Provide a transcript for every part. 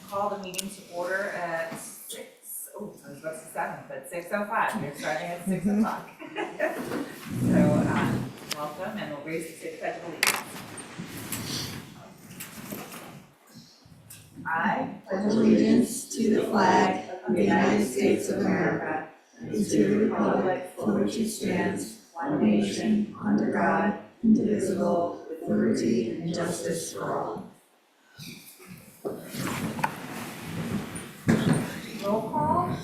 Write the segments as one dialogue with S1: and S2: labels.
S1: Call the meeting to order at I was about to say 7, but 6:05. We're starting at 6 o'clock. So, welcome, and we'll raise the pledge of allegiance. I
S2: pledge allegiance to the flag of the United States of America and to the republic for which it stands, one nation, under God, indivisible, with liberty and justice for all.
S1: Roll call.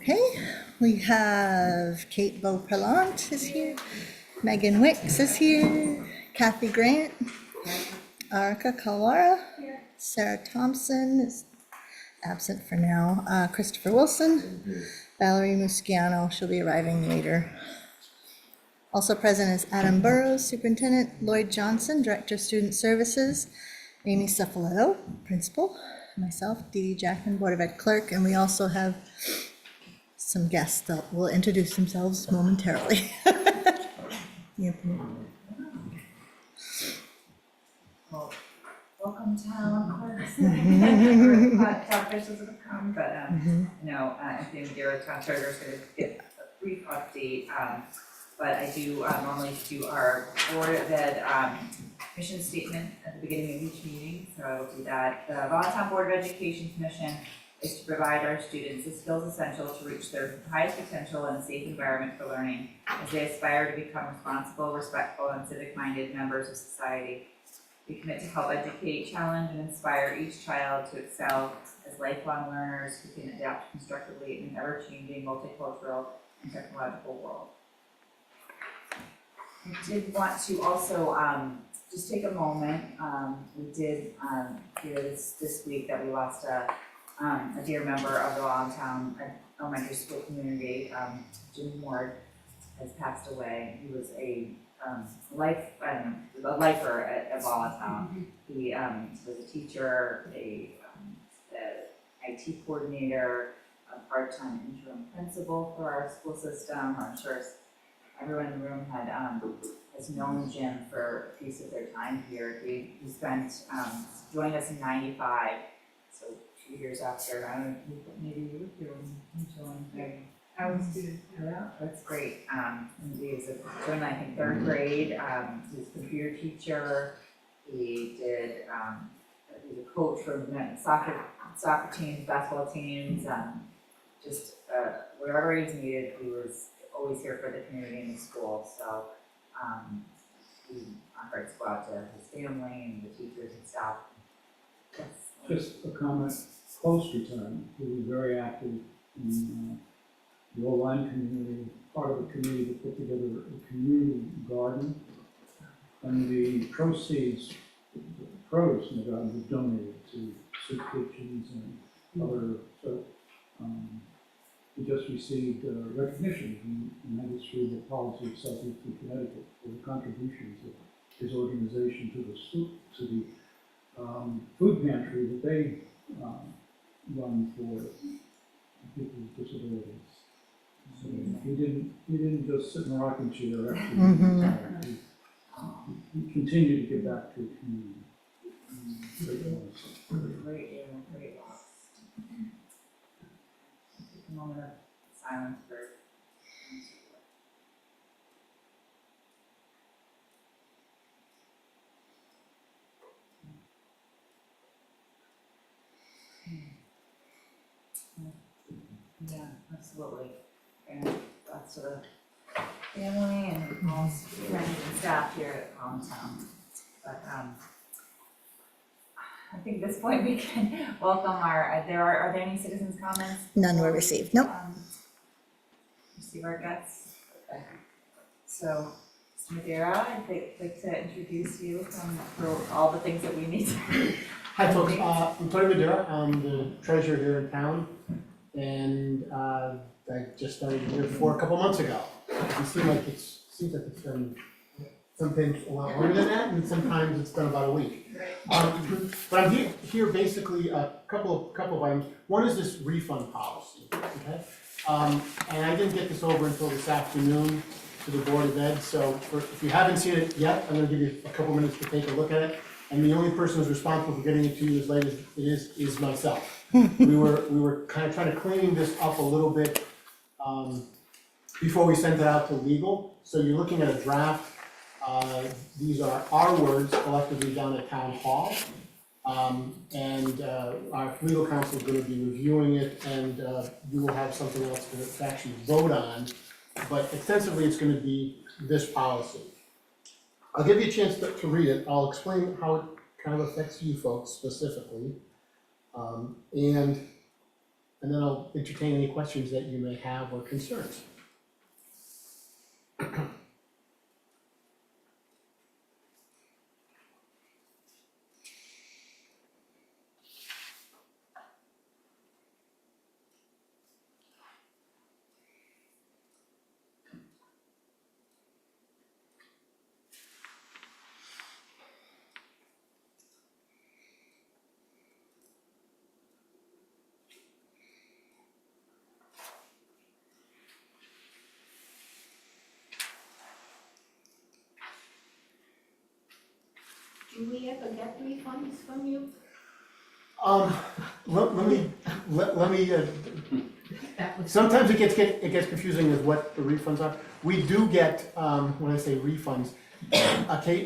S3: Okay, we have Kate Beauprelant is here, Megan Wicks is here, Kathy Grant, Arika Kawara, Sarah Thompson is absent for now, Christopher Wilson, Valerie Musciano, she'll be arriving later. Also present is Adam Burrows, Superintendent, Lloyd Johnson, Director of Student Services, Amy Cefaletto, Principal, myself, Dee Dee Jackman, Board of Ed Clerk, and we also have some guests that will introduce themselves momentarily. Yep.
S1: Well, welcome town clerks. Top officials have come, but I think your town treasurer is going to get a brief update. But I do normally do our Board of Ed mission statement at the beginning of each meeting, so I'll do that. The Voluntown Board of Education's mission is to provide our students the skills essential to reach their highest potential in a safe environment for learning as they aspire to become responsible, respectful, and civic-minded members of society. We commit to help educate, challenge, and inspire each child to excel as lifelong learners who can adapt constructively in an ever-changing, multicultural, and technological world. I did want to also just take a moment. We did hear this week that we lost a dear member of the Voluntown elementary school community. Jim Ward has passed away. He was a lifer at Voluntown. He was a teacher, a IT coordinator, a part-time interim principal for our school system. I'm sure everyone in the room has known Jim for a piece of their time here. He spent joined us in '95, so 2 years after. I don't know, maybe you were here when you joined. I was too. Yeah, that's great. And he was joined, I think, 3rd grade. He was a computer teacher. He did. He was a coach for soccer teams, basketball teams. Just wherever he was needed, he was always here for the community and the school. So our hearts go out to his family and the teachers and staff. Yes.
S4: Just a comment, close return. He was very active in the online community, part of a committee that put together a community garden. And the proceeds, the produce in the garden was donated to soup kitchens and other, so he just received recognition from the United States Policy of Southeastern Connecticut for the contributions of his organization to the food pantry that they run for people with disabilities. So he didn't just sit in a rocking chair. Actually, he continued to give back to the community.
S1: Great loss. Take a moment of silence for. Yeah, absolutely. And that's to the family and all friends and staff here at Voluntown. But I think at this point we can welcome are there any citizens' comments?
S3: None were received, nope.
S1: Receive our guests. Okay. So, Mr. Madeira, I'd like to introduce you for all the things that we need to.
S5: Hi folks, I'm Tony Madeira, I'm the treasurer here in town, and I just started here for a couple months ago. It seems like it's been sometimes a lot longer than that, and sometimes it's been about a week. But I'm here basically a couple of items. One is this refund policy, okay? And I didn't get this over until this afternoon to the Board of Ed, so if you haven't seen it yet, I'm gonna give you a couple minutes to take a look at it. and the only person who's responsible for getting it to you as late as it is myself. We were kind of trying to clean this up a little bit, before we sent it out to legal. So you're looking at a draft. These are our words collectively down at town hall. And our legal counsel is gonna be reviewing it, and you will have something else to actually vote on. But extensively, it's gonna be this policy. I'll give you a chance to read it. I'll explain how it kind of affects you folks specifically. And then I'll entertain any questions that you may have or concerns.
S2: Do we ever get refunds from you?
S5: Let me, sometimes it gets confusing with what the refunds are. We do get, when I say refunds,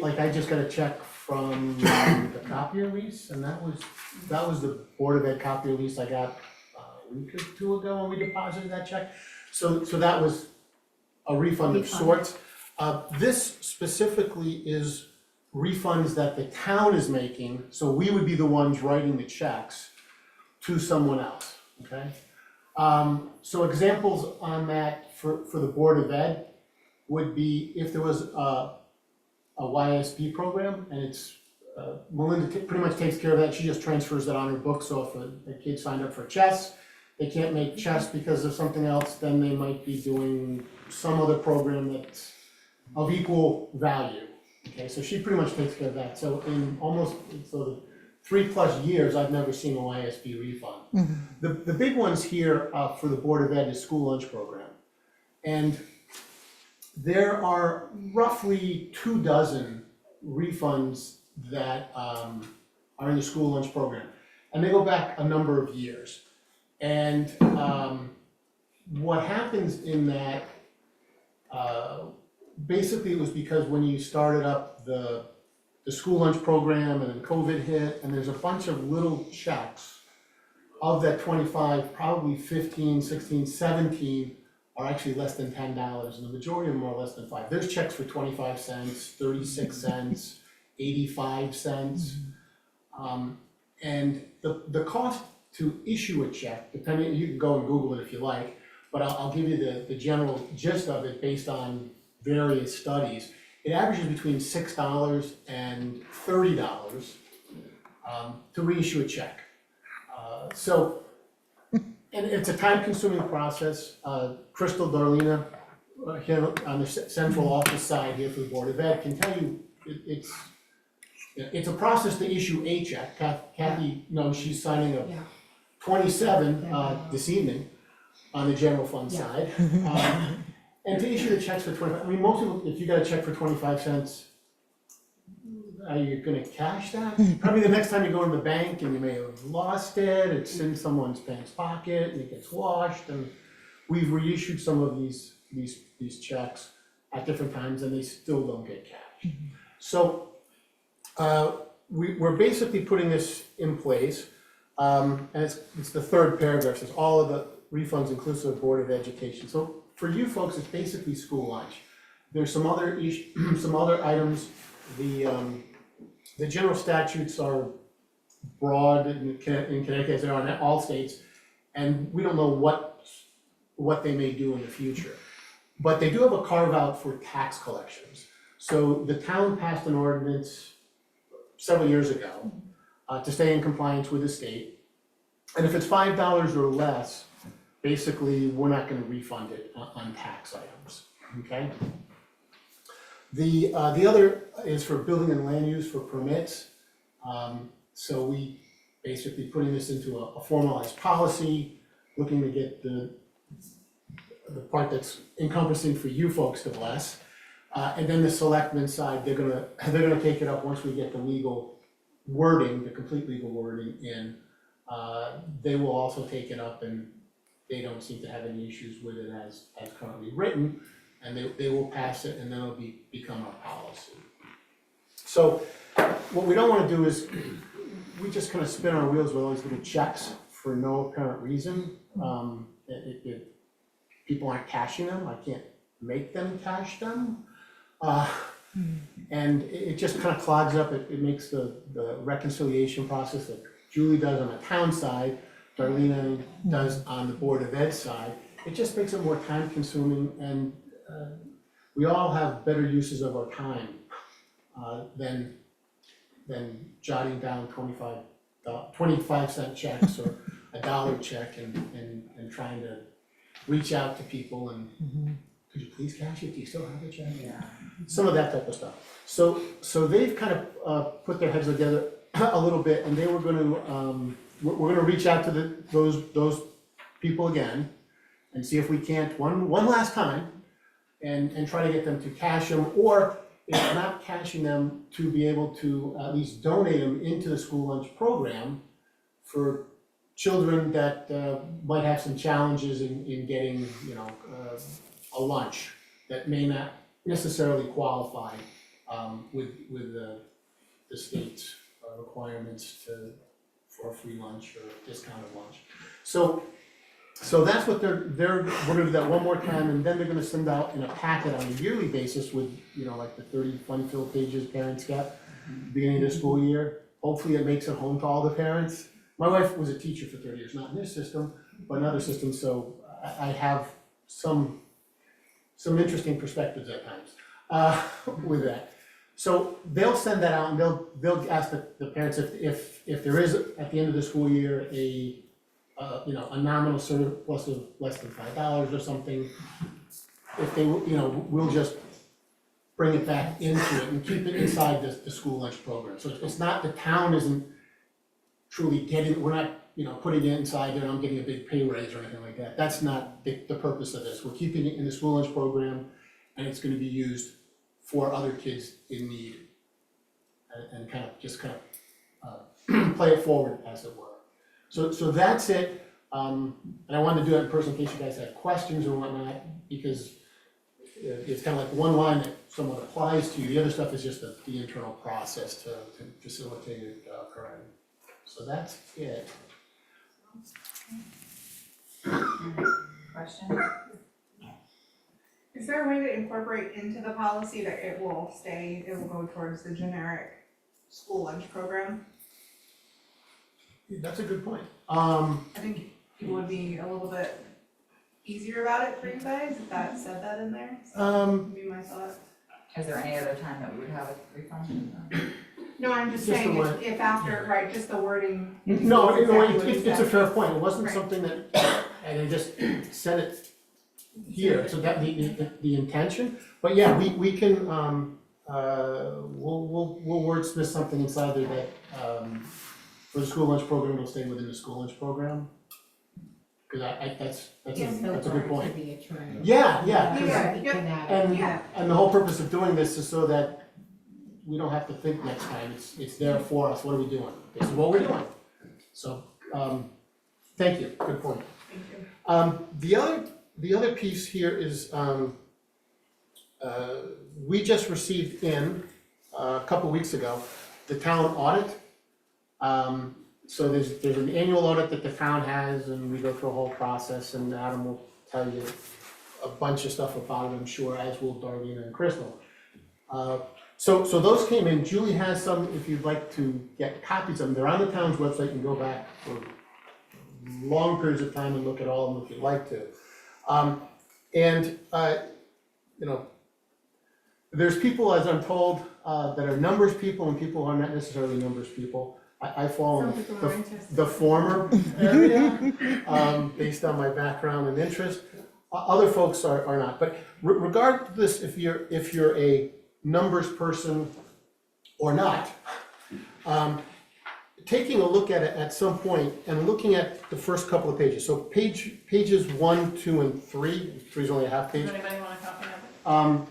S5: like I just got a check from the copier lease, and that was the Board of Ed copier lease I got a week or two ago when we deposited that check. So that was a refund of sorts. This specifically is refunds that the town is making, so we would be the ones writing the checks to someone else, okay? So examples on that for the Board of Ed would be if there was a YSB program, and it's, Melinda pretty much takes care of that, she just transfers that on her book, so if a kid signed up for chess, they can't make chess because of something else, then they might be doing some other program that's of equal value. Okay, so she pretty much takes care of that. So in almost, so 3+ years, I've never seen a YSB refund. The big ones here for the Board of Ed is school lunch program. And there are roughly 24 refunds that are in the school lunch program. And they go back a number of years. And what happens in that, basically it was because when you started up the school lunch program and then COVID hit, and there's a bunch of little checks of that 25, probably 15, 16, 17 are actually less than $10, and the majority of them are less than $5. There's checks for 25 cents, 36 cents, 85 cents. And the cost to issue a check, depending, you can go and Google it if you like, but I'll give you the general gist of it based on various studies. It averages between $6 and $30 to reissue a check. And it's a time-consuming process. Crystal Darlena, here on the central office side here for the Board of Ed, can tell you it's a process to issue a check. Kathy knows she's signing a 27 this evening on the general fund side. And to issue the checks for 25, I mean, most people, if you got a check for 25 cents, are you gonna cash that? Probably the next time you go to the bank and you may have lost it, it's in someone's pants pocket and it gets washed, and we've reissued some of these checks at different times and they still don't get cashed. So, we're basically putting this in place, and it's the third paragraph, says all of the refunds inclusive of Board of Education. So for you folks, it's basically school lunch. There's some other items. The general statutes are broad in Connecticut, as they are in all states, and we don't know what they may do in the future. But they do have a carve out for tax collections. So the town passed an ordinance several years ago to stay in compliance with the state. And if it's $5 or less, basically, we're not gonna refund it on tax items, okay? The other is for building and land use for permits. So we basically putting this into a formalized policy, looking to get the part that's encompassing for you folks to bless. And then the selectmen side, they're gonna take it up once we get the legal wording, the complete legal wording in, they will also take it up, and they don't seem to have any issues with it as currently written, and they will pass it, and then it'll become our policy. So what we don't wanna do is, we just kind of spin our wheels with all these little checks for no apparent reason. If people aren't cashing them, I can't make them cash them. And it just kind of clogs up, it makes the reconciliation process that Julie does on the town side, Darlene does on the Board of Ed side, it just makes it more time consuming, and we all have better uses of our time than jotting down 25-cent checks or $1 check and trying to reach out to people and could you please cash it, do you still have the check?
S1: Yeah.
S5: Some of that type of stuff. So they've kind of put their heads together a little bit, and they were gonna, we're gonna reach out to those people again and see if we can't, one last time, and try to get them to cash them, or if not cashing them, to be able to at least donate them into the school lunch program for children that might have some challenges in getting, a lunch that may not necessarily qualify with the state's requirements for a free lunch or discounted lunch. So that's what we're gonna do that one more time, and then they're gonna send out in a packet on a yearly basis with, like the 30 fun-filled pages parents get at the beginning of the school year. Hopefully it makes it home to all the parents. My wife was a teacher for 30 years, not in this system, but in other systems, so I have some interesting perspectives at times with that. So they'll send that out, and they'll ask the parents if there is at the end of the school year a nominal surplus of less than $5 or something. If they, we'll just bring it back into it and keep it inside the school lunch program. So it's not, the town isn't truly getting, we're not, putting it inside there and I'm getting a big pay raise or anything like that. That's not the purpose of this. We're keeping it in the school lunch program, and it's gonna be used for other kids in need. And kind of play it forward, as it were. So that's it. And I wanted to do that in person in case you guys had questions or whatnot, because it's kind of like one line that somewhat applies to you. The other stuff is just the internal process to facilitate it occurring. So that's it.
S1: Questions?
S2: Is there a way to incorporate into the policy that it will go towards the generic school lunch program?
S5: That's a good point.
S2: I think it would be a little bit easier about it for you guys if that said that in there. Would be my thought.
S1: Is there any other time that we would have a refund?
S2: No, I'm just
S5: Just the
S2: saying
S5: word.
S2: if after, right, just the wording.
S5: No,
S2: Exactly what
S5: it's
S2: it
S5: a
S2: said.
S5: fair point. It wasn't
S2: Right.
S5: something that, and they just said it here, so that the intention. But yeah, we can, we'll wordsmith something inside there that, for the school lunch program, it'll stay within the school lunch program. Cause that's a good point. Yeah, 'cause-
S2: Yeah.
S5: And the whole purpose of doing this is so that we don't have to think next time, it's there for us, what are we doing? This is what we're doing. So, thank you, good point.
S2: Thank you.
S5: The other piece here is, we just received in, a couple weeks ago, the town audit. So there's an annual audit that the town has, and we go through a whole process, and Adam will tell you a bunch of stuff about it, I'm sure, as will Darlene and Crystal. So those came in. Julie has some, if you'd like to get copies of them, they're on the town's website, you can go back for long periods of time and look at all of them if you'd like to. There's people, as I'm told, that are numbers people and people who are not necessarily numbers people. I fall in the former area, based on my background and interest. Other folks are not, but regardless if you're a numbers person or not, taking a look at it at some point and looking at the first couple of pages. So pages 1, 2, and 3. 3 is only a half page.
S2: Does anybody want a copy of it?
S1: I'll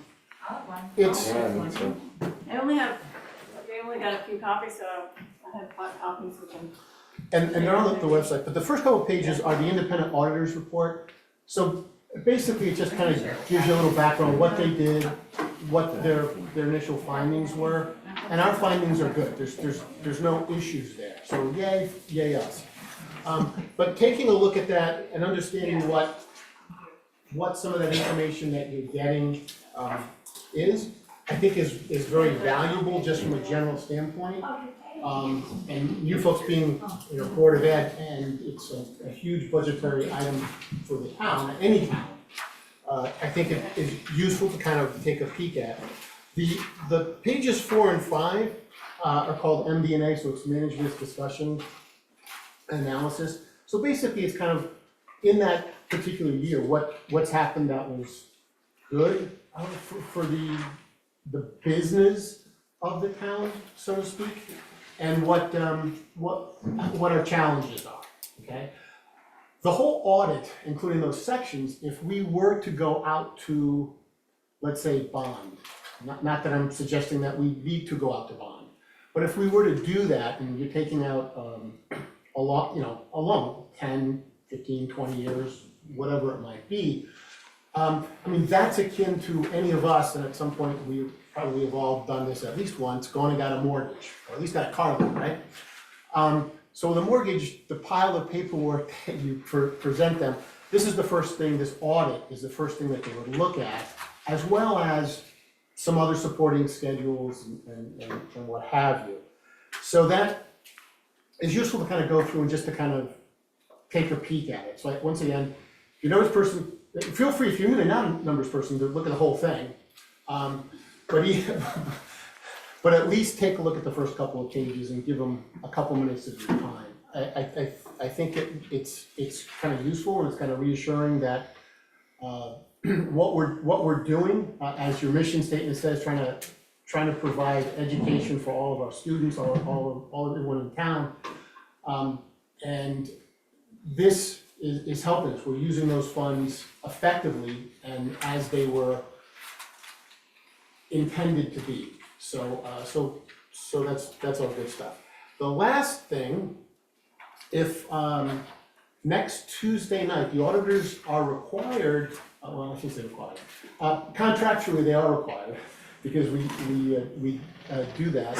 S1: have one.
S5: It's
S6: Yeah, I think so.
S7: We only got a few copies, so
S2: have bought copies with them.
S5: And they're on the website, but the first couple of pages are the independent auditor's report. So basically, it just kind of gives you a little background, what they did, what their initial findings were. And our findings are good, there's no issues there, so yay us. But taking a look at that and understanding what some of that information that you're getting is, I think is very valuable just from a general standpoint. And you folks being, Board of Ed, and it's a huge budgetary item for the town, any town. I think it is useful to kind of take a peek at. The pages 4 and 5 are called MD&A, so it's Management Discussion Analysis. So basically, it's kind of in that particular year, what's happened that was good for the business of the town, so to speak, and what our challenges are, okay? The whole audit, including those sections, if we were to go out to, let's say, bond, not that I'm suggesting that we need to go out to bond, but if we were to do that, and you're taking out a long 10, 15, 20 years, whatever it might be, I mean, that's akin to any of us, and at some point, we probably have all done this at least once, gone and got a mortgage, or at least got a car loan, right? So the mortgage, the pile of paperwork that you present them, this is the first thing, this audit is the first thing that they would look at, as well as some other supporting schedules and what have you. So that is useful to kind of go through and just to kind of take a peek at it. So like, once again, if you're a numbers person, feel free, if you're really not a numbers person, to look at the whole thing. But at least take a look at the first couple of pages and give them a couple minutes of your time. I think it's kind of useful, and it's kind of reassuring that what we're doing, as your mission statement says, trying to provide education for all of our students, all everyone in town. And this is helping us. We're using those funds effectively and as they were intended to be. So that's all good stuff. The last thing, if next Tuesday night, the auditors are required, well, I shouldn't say required, contractually they are required, because we do that,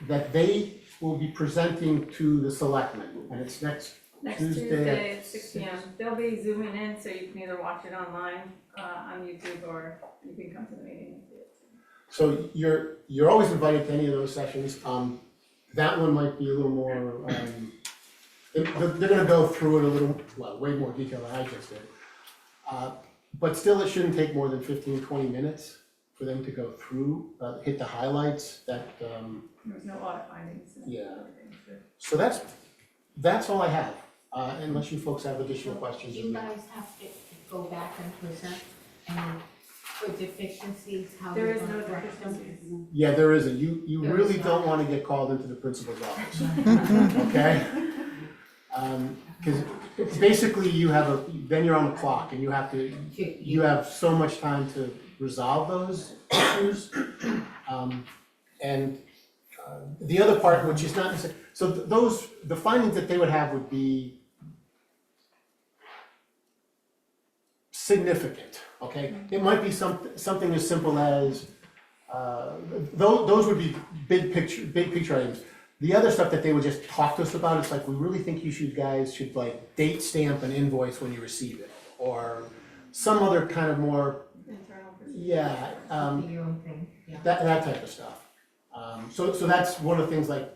S5: that they will be presenting to the selectmen, and it's next Tuesday
S2: at 6 p.m. They'll be zooming in, so you can either watch it online on YouTube, or you can come to the meeting and see it.
S5: So you're always invited to any of those sessions. That one might be a little more, they're gonna go through it a little, well, way more detail than I just did. But still, it shouldn't take more than 15-20 minutes for them to go through, hit the highlights that,
S2: There was no audit findings. And
S5: Yeah.
S2: everything,
S5: so
S2: so.
S5: that's all I have, unless you folks have additional questions.
S6: You guys have to go back and present and for deficiencies, how
S2: There
S6: you're
S2: is no
S6: gonna correct them?
S2: deficiencies.
S5: Yeah, there isn't. You
S6: There
S5: really
S6: is
S5: don't
S6: not.
S5: wanna get called into the principal's office, okay? Cause it's basically then you're on the clock and you have so much time to resolve those issues. And the other part, which is not necessarily, so the findings that they would have would be significant, okay? It might be something as simple as, those would be big picture items. The other stuff that they would just talk to us about, it's like, we really think you guys should like date stamp an invoice when you receive it, or some other kind of more,
S2: Internal procedure.
S5: yeah,
S6: Do your own thing, yeah.
S5: that type of stuff. So that's one of the things, like,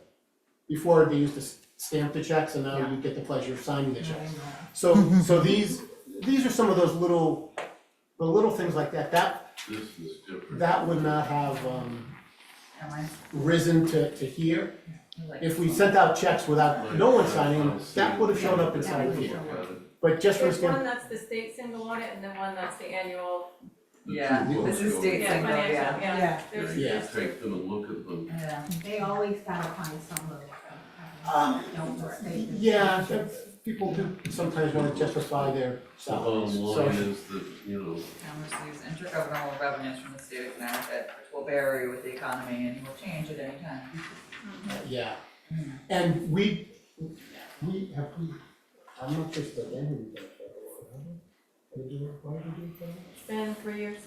S5: before they used to stamp the checks, and now you get the pleasure of signing the checks. So these are some of those little things like that,
S7: This is different.
S5: that would not have
S1: Am I?
S5: risen to here. If we sent out checks without no one signing them, that would have shown up inside of here. But just for
S2: There's one
S5: stamp,
S2: that's the state single audit, and then one that's the annual,
S1: Yeah, this is state
S2: yeah,
S1: single,
S2: financial,
S1: yeah.
S2: yeah. There's
S5: Yeah.
S2: there's three.
S7: Take them and look at them.
S1: Yeah.
S6: They always gotta find some of it. Don't mistake it.
S5: yeah, people do sometimes want to justify their
S7: The
S5: salaries,
S7: bottom
S5: so.
S7: line is that,
S1: Town receives intergovernmental revenues from the state of Connecticut, which will vary with the economy and will change at any time.
S5: Yeah, And I'm not just again who did that federal audit, have we? Did you, why did we do federal?
S2: It's been 3 years,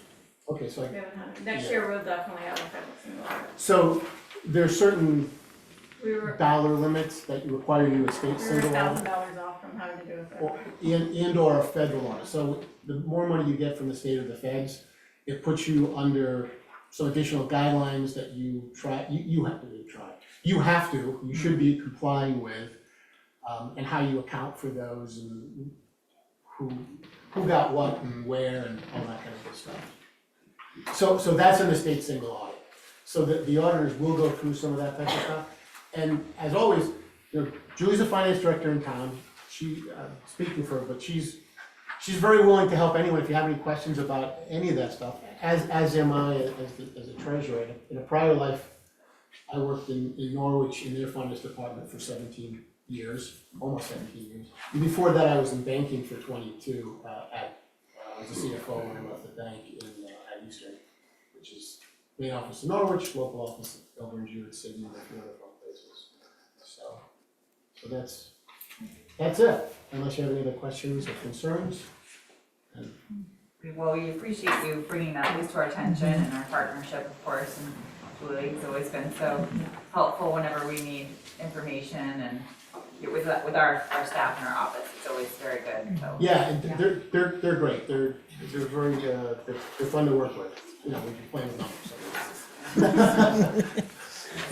S5: Okay, so
S2: we haven't had it. Next year, we'll definitely have a federal single audit.
S5: so there's certain
S2: We were
S5: dollar limits that require you to state single audit.
S2: $1,000 off from having to do a federal.
S5: And/or a federal audit, so the more money you get from the state or the feds, it puts you under some additional guidelines that you should be complying with, and how you account for those and who got what and where and all that kind of good stuff. So that's in the state single audit, so that the auditors will go through some of that type of stuff. And as always, Julie's a finance director in town, she, speaking for her, but she's very willing to help anyone if you have any questions about any of that stuff, as am I as a treasurer. In a prior life, I worked in Norwich in their finance department for 17 years, almost 17 years. And before that, I was in banking for 22, I was a CFO when I left the bank at Eastern, which is main office in Norwich, local office over in Jewett City, and a few other fun places. So that's it, unless you have any other questions or concerns.
S1: Well, we appreciate you bringing that news to our attention and our partnership, of course, and Julie's always been so helpful whenever we need information and with our staff in our office, it's always very good, so.
S5: Yeah, and they're great, they're very, they're fun to work with, we can play with numbers, so.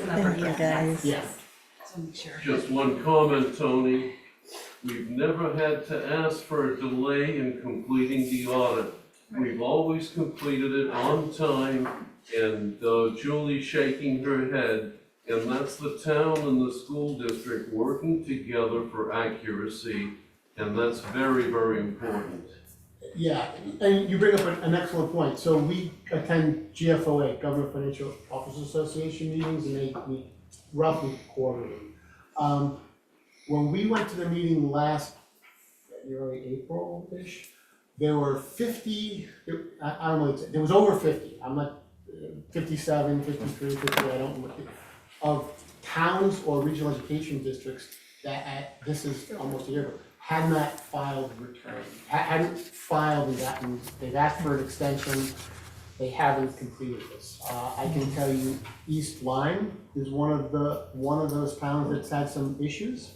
S3: Thank you, guys.
S5: Yeah.
S7: Just one comment, Tony. We've never had to ask for a delay in completing the audit. We've always completed it on time, and Julie's shaking her head, and that's the town and the school district working together for accuracy, and that's very, very important.
S5: Yeah, and you bring up an excellent point, so we attend GFOA, Government Financial Officers Association meetings, and they meet roughly quarterly. When we went to the meeting last February, April-ish, there were 50, I don't know, there was over 50, I'm not, 57, 53, 50, I don't know, of towns or regional education districts that, this is almost a year ago, had not filed return, hadn't filed and gotten, they've asked for an extension, they haven't completed this. I can tell you, East Lyme is one of those towns that's had some issues.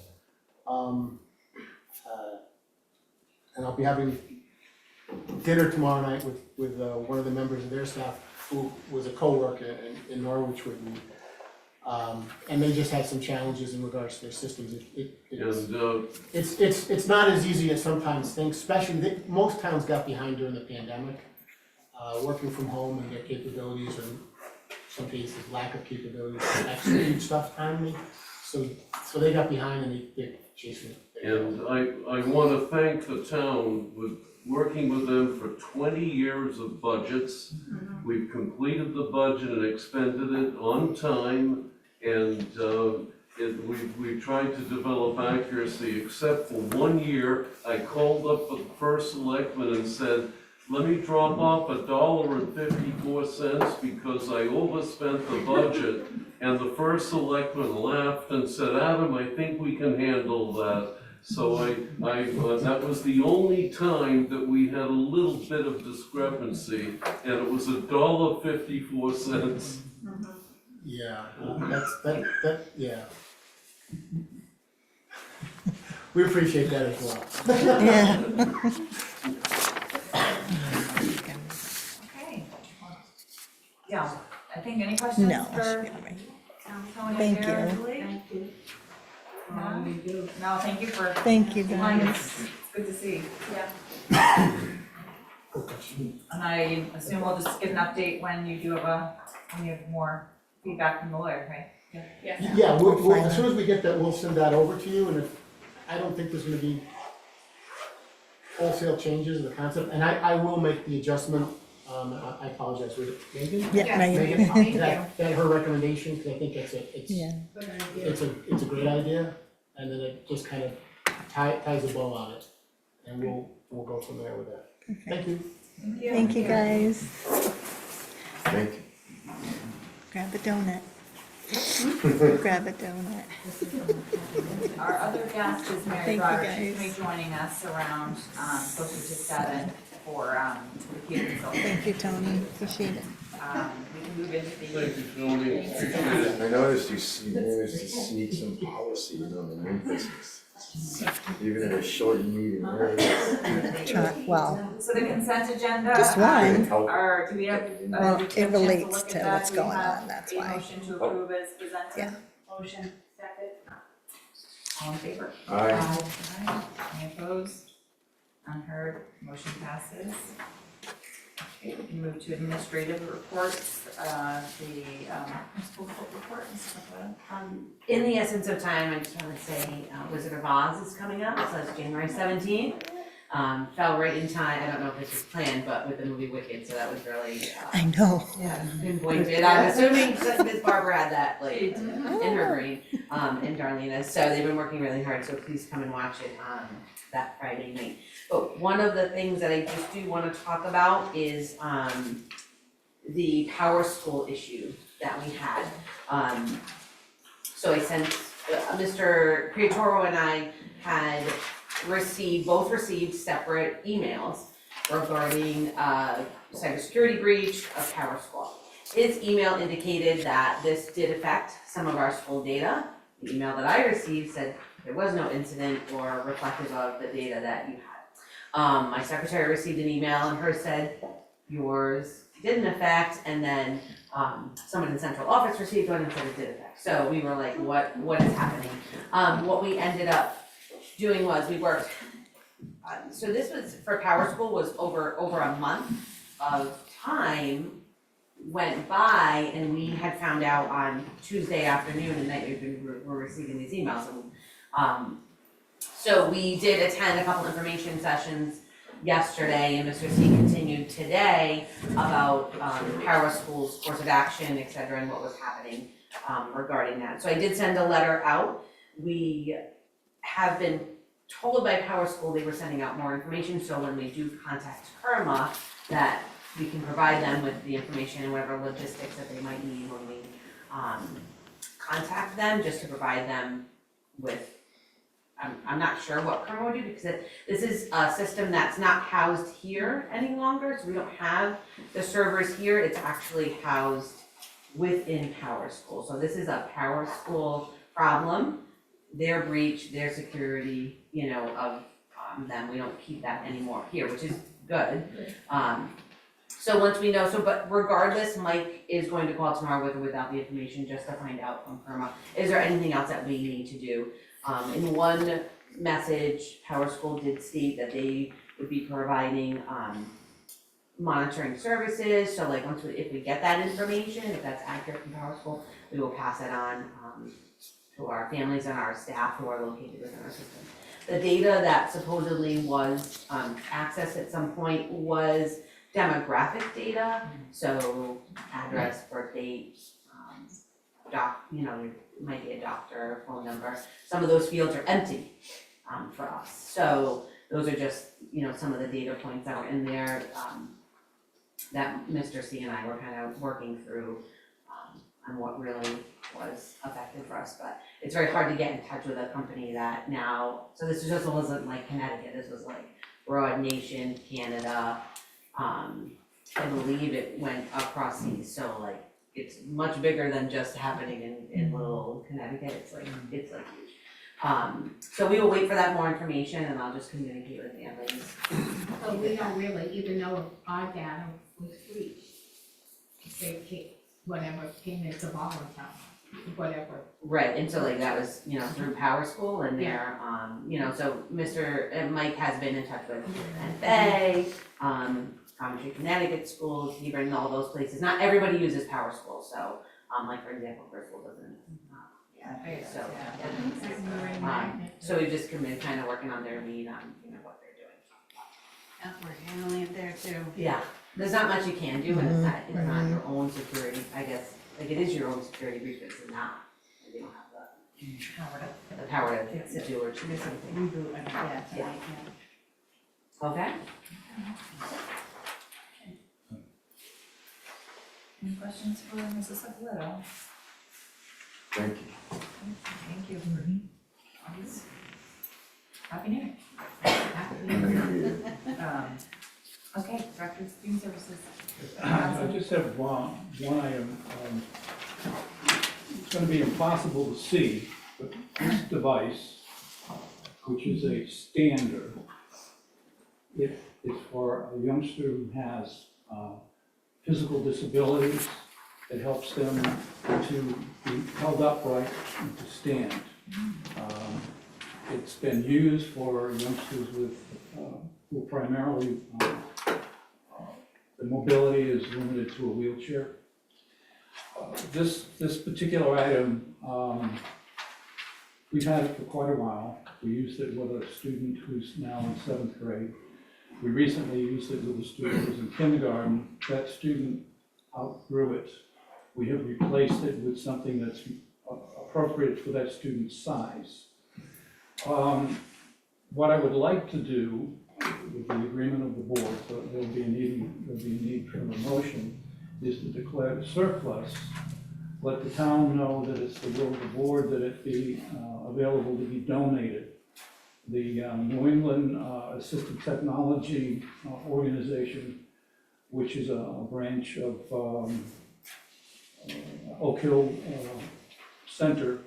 S5: And I'll be having dinner tomorrow night with one of the members of their staff who was a co-worker in Norwich with me. And they just had some challenges in regards to their systems. It's not as easy as sometimes think, especially most towns got behind during the pandemic, working from home and their capabilities, or in some cases lack of capabilities to execute stuff timely. So they got behind and they're chasing it.
S7: And I want to thank the town with working with them for 20 years of budgets. We've completed the budget and expended it on time, and we've tried to develop accuracy, except for 1 year. I called up the first selectman and said, let me drop off $1.54 because I overspent the budget. And the first selectman laughed and said, Adam, I think we can handle that. So that was the only time that we had a little bit of discrepancy, and it was $1.54.
S5: Yeah, yeah. We appreciate that as well.
S3: Yeah.
S1: Okay. Yeah, I think any questions
S3: No,
S1: for
S3: she'll be all right.
S1: Tony,
S3: Thank
S1: Sarah,
S3: you.
S1: Julie?
S6: Thank you.
S1: No, thank you for
S3: Thank you,
S1: joining
S3: guys.
S1: us. It's good to see.
S2: Yeah.
S1: And I assume we'll just get an update when you have more feedback from the lawyer, right?
S2: Yeah.
S5: Yeah, we'll, as soon as we get that, we'll send that over to you, and if, I don't think there's gonna be wholesale changes in the concept, and I will make the adjustment, I apologize, was it Megan?
S3: Yeah,
S5: Megan,
S3: right.
S2: Thank you.
S5: that her recommendation, because I think it's
S3: Yeah.
S6: Good idea.
S5: it's a great idea, and then it just kind of ties a bow on it, and we'll go from there with that. Thank you.
S3: Thank you, guys.
S8: Thank you.
S3: Grab a donut. Grab a donut.
S1: Our other guest is Mary
S3: Thank you,
S1: Brower. She's
S3: guys.
S1: gonna be joining us around, closer to 7 for, the Q consultant.
S3: Thank you, Tony. Appreciate it.
S1: We can move into the.
S7: Thank you, Tony, appreciate it.
S8: I noticed you managed to sneak some policies on the new business. Even at a short meeting, there it is.
S3: Well,
S1: So the consent agenda.
S3: just one.
S1: Or do we have,
S3: Well,
S1: did you
S3: it
S1: have a chance
S3: relates
S1: look at
S3: to
S1: that?
S3: what's
S1: Do we
S3: going
S1: have
S3: on, that's
S1: a
S3: why.
S1: motion to approve as presented?
S3: Yeah.
S1: Motion, second. All in favor?
S8: Aye.
S1: Aye. Any opposed? Unheard, motion passes. Okay, we can move to administrative reports, the, principal report and stuff like that.
S9: In the essence of time, I just want to say Wizard of Oz is coming up, so that's January 17th. Fell right in time, I don't know if this was planned, but with the movie Wicked, so that was really
S3: I know.
S9: pinpointed. I'm assuming that Ms. Barbara had that like in her brain, and Darlene is. So they've been working really hard, so please come and watch it that Friday night. But one of the things that I just do want to talk about is the Power School issue that we had. So I sent, Mr. Priatoro and I had both received separate emails regarding cybersecurity breach of Power School. His email indicated that this did affect some of our school data. The email that I received said there was no incident or reflective of the data that you had. My secretary received an email and hers said yours didn't affect, and then someone in central office received one and said it did affect. So we were like, what is happening? What we ended up doing was we worked, so this was, for Power School, was over a month of time went by, and we had found out on Tuesday afternoon and night we were receiving these emails. And so we did attend a couple information sessions yesterday, and Mr. C continued today about Power School's course of action, et cetera, and what was happening regarding that. So I did send a letter out. We have been told by Power School they were sending out more information, so when we do contact Kerma, that we can provide them with the information and whatever logistics that they might need when we contact them, just to provide them with, I'm not sure what Kerma would do, because this is a system that's not housed here any longer, so we don't have the servers here, it's actually housed within Power School. So this is a Power School problem, their breach, their security, of them, we don't keep that anymore here, which is good. So once we know, but regardless, Mike is going to call tomorrow with or without the information, just to find out from Kerma, is there anything else that we need to do? In one message, Power School did state that they would be providing monitoring services, so like if we get that information, if that's accurate from Power School, we will pass it on to our families and our staff who are located within our system. The data that supposedly was accessed at some point was demographic data, so address, birth date, might be a doctor, phone number. Some of those fields are empty for us. So those are just, some of the data points that were in there that Mr. C and I were kind of working through on what really was effective for us. But it's very hard to get in touch with a company that now, so this just wasn't like Connecticut, this was like broad nation, Canada. I believe it went across seas, so like it's much bigger than just happening in little Connecticut, it's like huge. So we will wait for that more information and I'll just communicate with families.
S6: So we don't really even know if our data was breached. They whatever came into Voluntown, whatever.
S9: Right, and so like that was, through Power School and their, so Mike has been in touch with NFA, Coventry, Connecticut schools, Hebron, all those places. Not everybody uses Power School, so, like for example, Bristol doesn't. So we've just been kind of working on their lead on, what they're doing.
S2: Yeah, we're handling it there too.
S9: Yeah, there's not much you can do, and it's not your own security, I guess, like it is your own security breach, but it's not, they don't have the power to fix it or to do something. Yeah. Okay?
S1: Any questions for Mrs. Little?
S8: Thank you.
S1: Thank you for always. Happy New Year.
S6: Happy New Year.
S1: Okay, Director of Student Services.
S4: I just have one item. It's going to be impossible to see, but this device, which is a standard, it's for a youngster who has physical disabilities. It helps them to be held upright and to stand. It's been used for youngsters with, who primarily, the mobility is limited to a wheelchair. This particular item, we've had it for quite a while. We used it with a student who's now in 7th grade. We recently used it with a student who's in kindergarten. That student outgrew it. We have replaced it with something that's appropriate for that student's size. What I would like to do, with the agreement of the board, so there'll be a need for a motion, is to declare it surplus, let the town know that it's the will of the board that it be available to be donated. The New England Assistive Technology Organization, which is a branch of Oak Hill Center,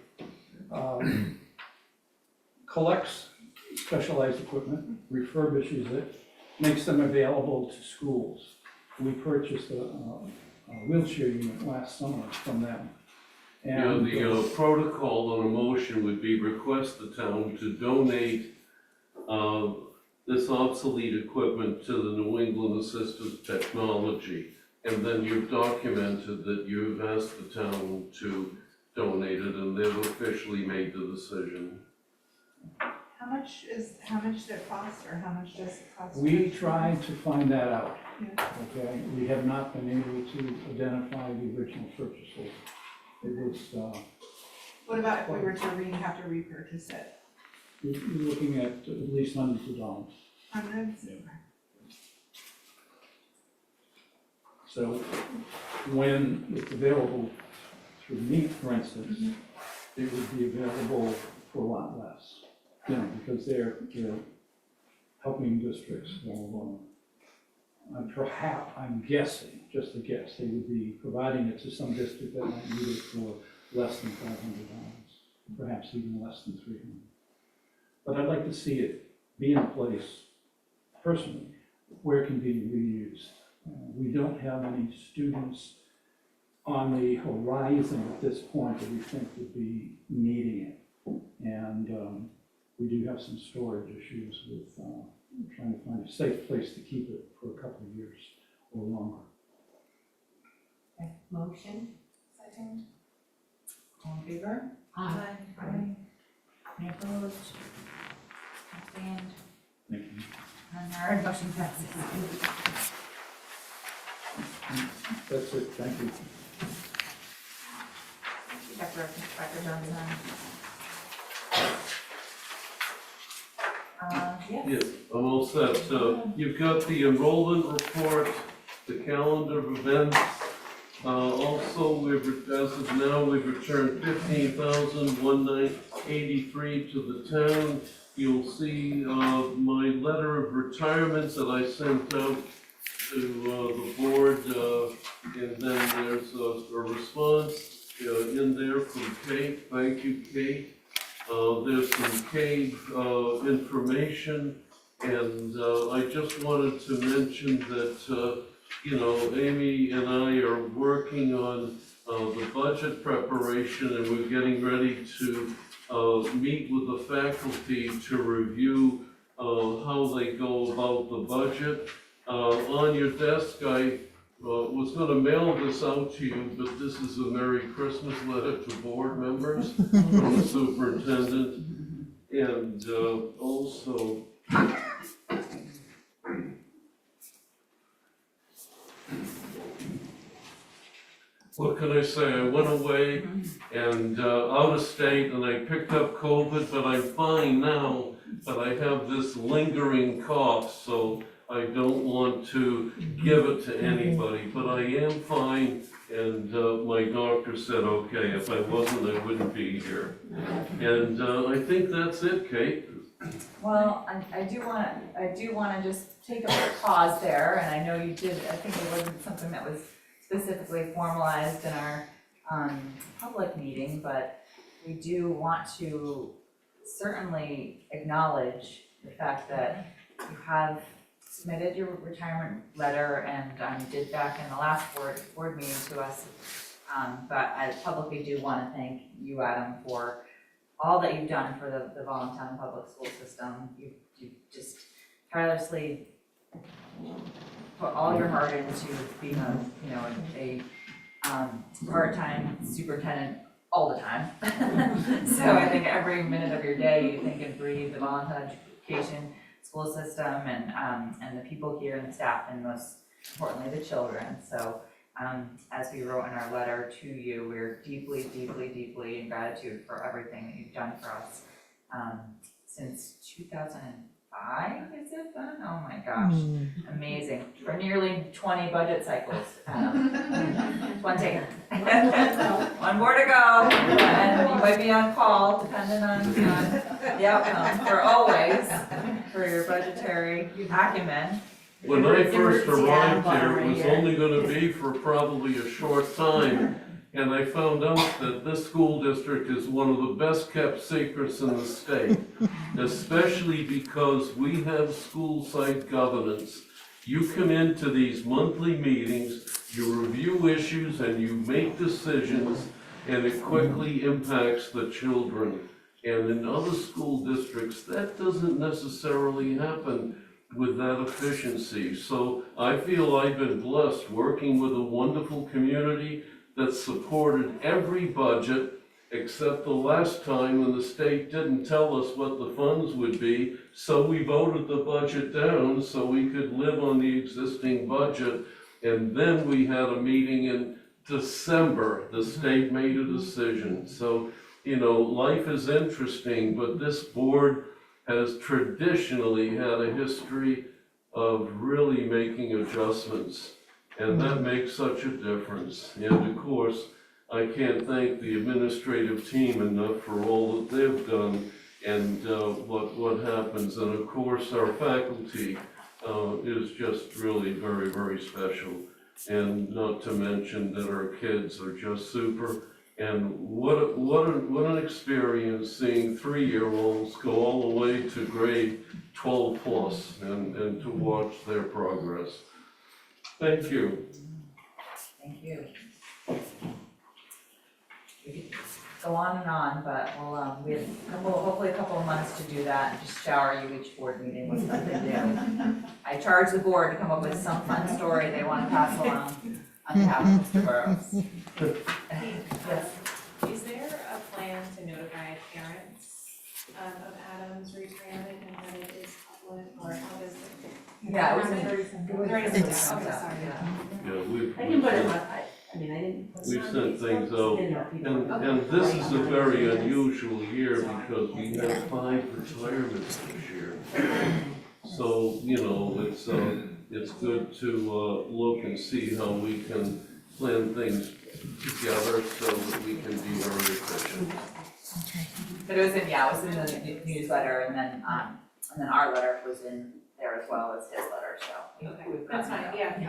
S4: collects specialized equipment, refurbishes it, makes them available to schools. We purchased a wheelchair unit last summer from them. And
S7: The protocol on a motion would be request the town to donate this obsolete equipment to the New England Assistive Technology. And then you've documented that you've asked the town to donate it, and they've officially made the decision.
S2: How much did it cost, or how much does it cost?
S4: we tried to find that out.
S2: Yeah.
S4: Okay, we have not been able to identify the original purchaser. It was,
S2: What about if we were to have to repurchase it?
S4: you're looking at least hundreds of dollars.
S2: Hundreds?
S4: So when it's available through me, for instance, it would be available for a lot less. You know, because they're helping districts. I'm guessing, just a guess, they would be providing it to some district that might need it for less than $500, perhaps even less than $300. But I'd like to see it be in a place, personally, where it can be reused. We don't have any students on the horizon at this point that we think would be needing it. And we do have some storage issues with trying to find a safe place to keep it for a couple of years or longer.
S6: Okay, motion?
S1: Second. All in favor?
S6: Aye.
S1: Aye. Any opposed? Abstained?
S4: Thank you.
S1: And our motion passes.
S4: That's it, thank you.
S1: Dr. Johnson. Yes.
S7: Yes, I'm all set. You've got the enrollment report, the calendar of events. Also, as of now, we've returned $15,183 to the town. You'll see my letter of retirement that I sent out to the board, and then there's a response in there from Kate. Thank you, Kate. There's some cave information, and I just wanted to mention that, Amy and I are working on the budget preparation, and we're getting ready to meet with the faculty to review how they go about the budget. On your desk, I was going to mail this out to you, but this is a Merry Christmas letter to board members from the superintendent. And also, what can I say? I went away and out of state, and I picked up COVID, but I'm fine now. But I have this lingering cough, so I don't want to give it to anybody. But I am fine, And my doctor said, okay, if I wasn't, I wouldn't be here. And I think that's it, Kate.
S1: Well, I do wanna just take a pause there, and I know you did, I think it wasn't something that was specifically formalized in our public meeting, but we do want to certainly acknowledge the fact that you have submitted your retirement letter and did back in the last board meeting to us. But I publicly do wanna thank you, Adam, for all that you've done for the Voluntown public school system. You just tirelessly put all your heart into being a part-time superintendent all the time. So I think every minute of your day, you think and breathe the Voluntown education school system and the people here and the staff, and most importantly, the children. So as we wrote in our letter to you, we're deeply, deeply, deeply in gratitude for everything that you've done for us since 2005, is it then? Oh my gosh, amazing. For nearly 20 budget cycles. 20. One more to go, and you might be on call, depending on the outcome, for always, for your budgetary acumen.
S7: When I first arrived here, it was only gonna be for probably a short time. And I found out that this school district is one of the best kept secrets in the state, especially because we have school site governance. You come into these monthly meetings, you review issues and you make decisions, and it quickly impacts the children. And in other school districts, that doesn't necessarily happen with that efficiency. So I feel I've been blessed working with a wonderful community that supported every budget except the last time when the state didn't tell us what the funds would be, so we voted the budget down so we could live on the existing budget. And then we had a meeting in December, the state made a decision. So, life is interesting, but this board has traditionally had a history of really making adjustments. And that makes such a difference. And of course, I can't thank the administrative team enough for all that they've done and what happens. And of course, our faculty is just really very, very special. And not to mention that our kids are just super. And what an experience seeing 3-year-olds go all the way to grade 12 plus and to watch their progress. Thank you.
S1: Thank you. We could go on and on, but we have hopefully a couple of months to do that and just shower you each board meeting with something new. I charge the board to come up with some fun story they want to pass along on behalf of Mr. Burrows. Yes.
S10: Is there a plan to notify parents of Adam's retirement and that it is public, or how does it?
S1: Yeah, it was in.
S3: It's-
S10: Okay, sorry.
S7: Yeah, we've.
S9: I can put it on, I mean, I didn't.
S7: We've sent things out, and this is a very unusual year because we have 5 retirements this year. So, it's good to look and see how we can plan things together so that we can be very efficient.
S1: But it was in the newsletter, and then our letter was in there as well as his letter, so we've
S10: That's
S1: gotten
S10: fine,
S1: it out.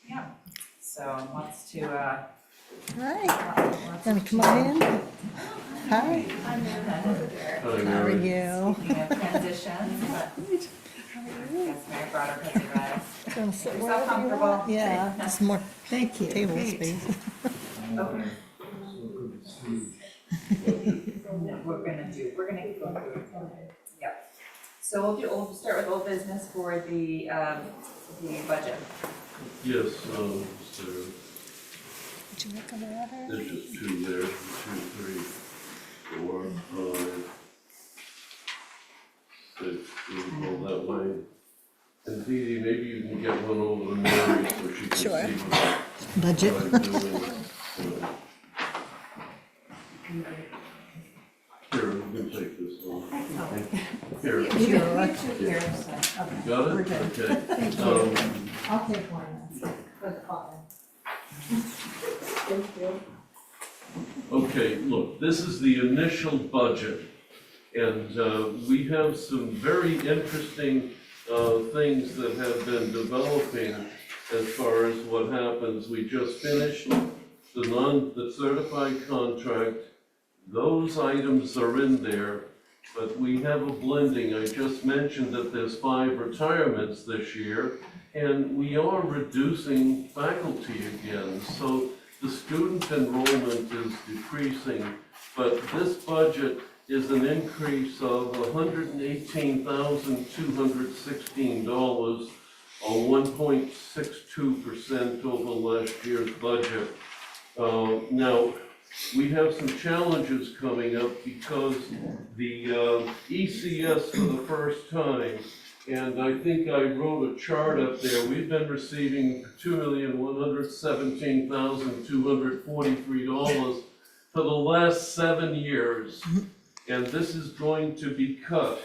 S10: yeah.
S1: So wants to,
S3: Hi, gonna come on in? Hi,
S1: I'm
S7: Hi,
S3: how are
S7: Mary.
S3: you?
S1: Speaking of transitions, but I guess Mary brought her cousin Riley.
S3: Gonna sit
S1: Yourself
S3: wherever you
S1: comfortable?
S3: want. Yeah, just more
S2: Thank you.
S3: table space.
S1: Okay.
S4: So good to see you.
S1: We're gonna go through it. Yep. So we'll start with old business for the budget.
S7: Yes, so
S3: Did you make a letter?
S7: there's just 2 there, 2, 3, 4, 5, 6, go that way. And Dee Dee, maybe you can get one over to Mary so she can see
S3: Sure.
S7: what
S3: Budget.
S7: I'm doing. Here, you can take this one. Here,
S3: Sure.
S7: got it? Okay.
S2: Thank you. I'll take one. For the cotton.
S7: Okay, look, this is the initial budget, and we have some very interesting things that have been developing as far as what happens. We just finished the certified contract. Those items are in there, but we have a blending. I just mentioned that there's 5 retirements this year, and we are reducing faculty again. So the student enrollment is decreasing, but this budget is an increase of $118,216, or 1.62% over last year's budget. Now, we have some challenges coming up because the ECS for the first time, and I think I wrote a chart up there, we've been receiving $2,117,243 for the last 7 years. And this is going to be cut.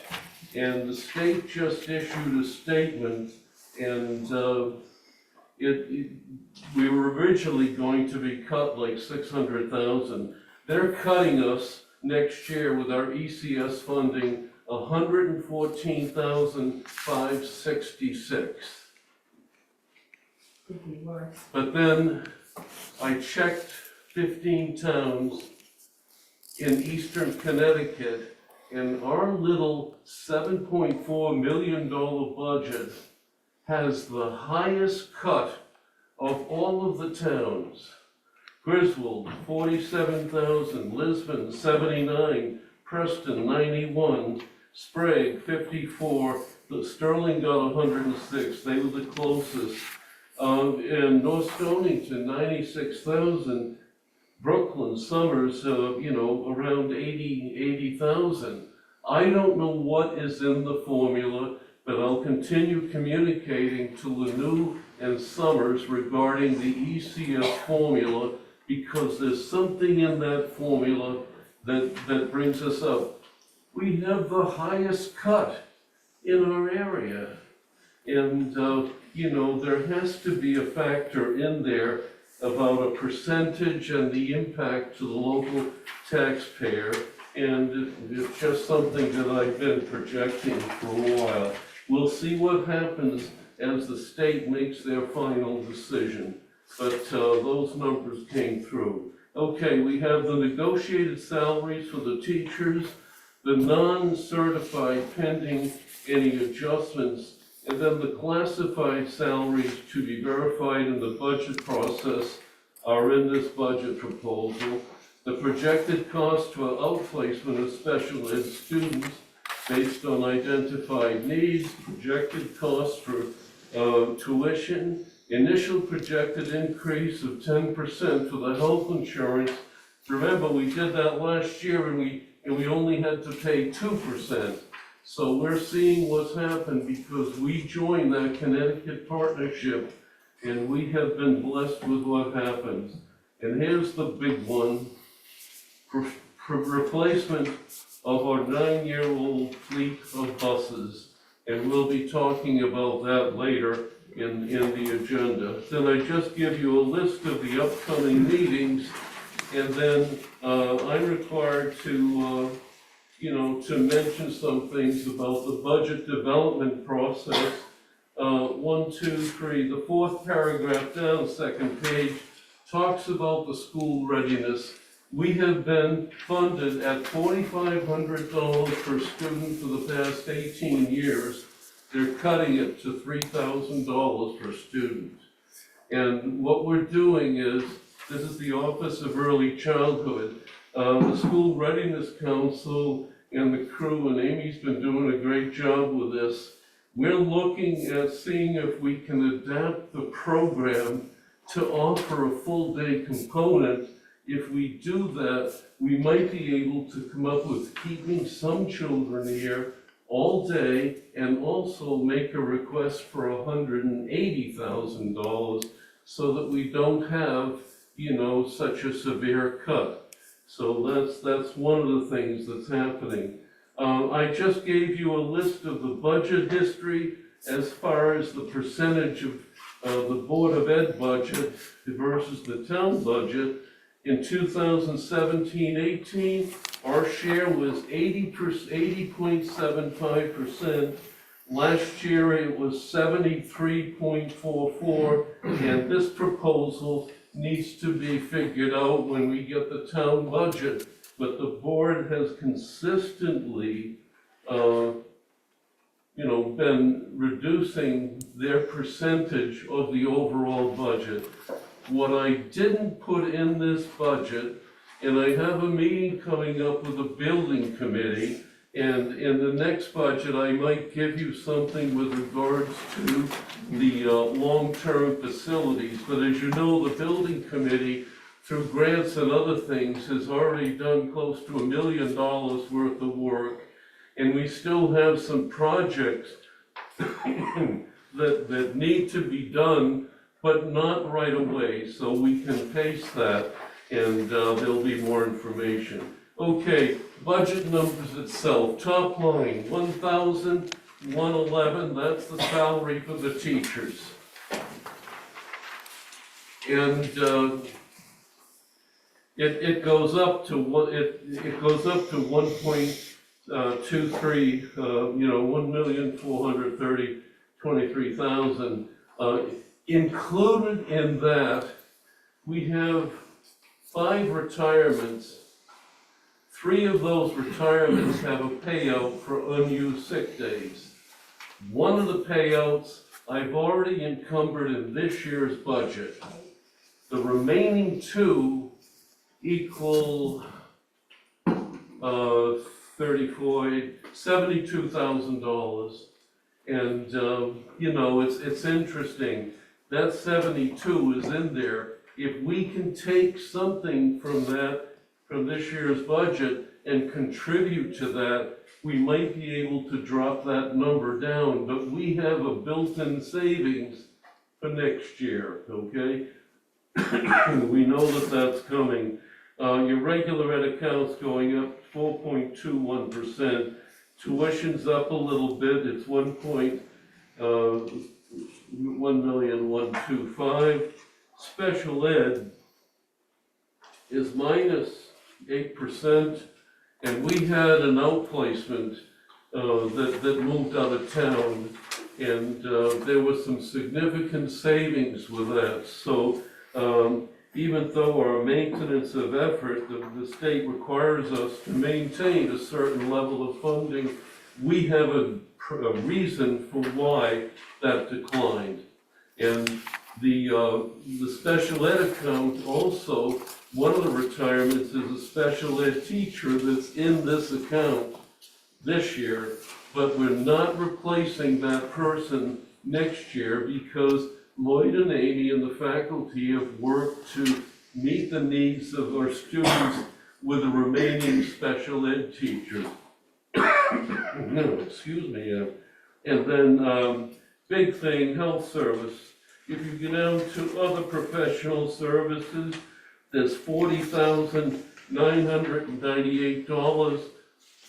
S7: And the state just issued a statement, and we were originally going to be cut like 600,000. They're cutting us next year with our ECS funding 114,566.
S6: Could be worse.
S7: But then I checked 15 towns in eastern Connecticut, and our little $7.4 million budget has the highest cut of all of the towns. Griswold, 47,000, Lisbon, 79, Preston, 91, Sprague, 54, Sterling got 106, they were the closest. And North Stonington, 96,000, Brooklyn, Summers, around 80,000. I don't know what is in the formula, but I'll continue communicating to Lanou and Summers regarding the ECS formula, because there's something in that formula that brings us up. We have the highest cut in our area. And, there has to be a factor in there about a percentage and the impact to the local taxpayer. And it's just something that I've been projecting for a while. We'll see what happens as the state makes their final decision. But those numbers came through. Okay, we have the negotiated salaries for the teachers, the non-certified pending any adjustments, and then the classified salaries to be verified in the budget process are in this budget proposal. The projected cost for outplacement of special ed students based on identified needs, projected cost for tuition, initial projected increase of 10% for the health insurance. Remember, we did that last year and we only had to pay 2%. So we're seeing what's happened because we joined that Connecticut partnership and we have been blessed with what happens. And here's the big one, replacement of our 9-year-old fleet of buses. And we'll be talking about that later in the agenda. Then I just give you a list of the upcoming meetings, and then I'm required to mention some things about the budget development process. 1, 2, 3, the 4th paragraph down, 2nd page, talks about the school readiness. We have been funded at $4,500 per student for the past 18 years. They're cutting it to $3,000 per student. And what we're doing is, this is the Office of Early Childhood, the School Readiness Council and the crew, and Amy's been doing a great job with this. We're looking at seeing if we can adapt the program to offer a full day component. If we do that, we might be able to come up with keeping some children here all day and also make a request for $180,000 so that we don't have, such a severe cut. So that's one of the things that's happening. I just gave you a list of the budget history as far as the percentage of the Board of Ed budget versus the town budget. In 2017-18, our share was 80.75%. Last year it was 73.44, and this proposal needs to be figured out when we get the town budget. But the board has consistently, been reducing their percentage of the overall budget. What I didn't put in this budget, and I have a meeting coming up with the building committee, and in the next budget, I might give you something with regards to the long-term facilities. But as you know, the building committee, through grants and other things, has already done close to $1 million worth of work. And we still have some projects that need to be done, but not right away. So we can pace that, and there'll be more information. Okay, budget numbers itself. Top line, 1,111, that's the salary for the teachers. And it goes up to it goes up to 1.23, 1,423,000. Included in that, we have 5 retirements. 3 of those retirements have a payout for unused sick days. One of the payouts I've already encumbered in this year's budget. The remaining 2 equal $72,000. And it's interesting. That 72 is in there. If we can take something from this year's budget and contribute to that, we might be able to drop that number down. But we have a built-in savings for next year, okay? We know that that's coming. Your regular ed account's going up 4.21%. Tuition's up a little bit. It's 1,125,000. Special ed is minus 8%, and we had an outplacement that moved out of town, and there was some significant savings with that. So even though our maintenance of effort, the state requires us to maintain a certain level of funding, we have a reason for why that declined. And the special ed account also, one of the retirements is a special ed teacher that's in this account this year, but we're not replacing that person next year because Lloyd and Amy and the faculty have worked to meet the needs of our students with the remaining special ed teachers. Excuse me. And then, big thing, health service. If you get down to other professional services, there's $40,998.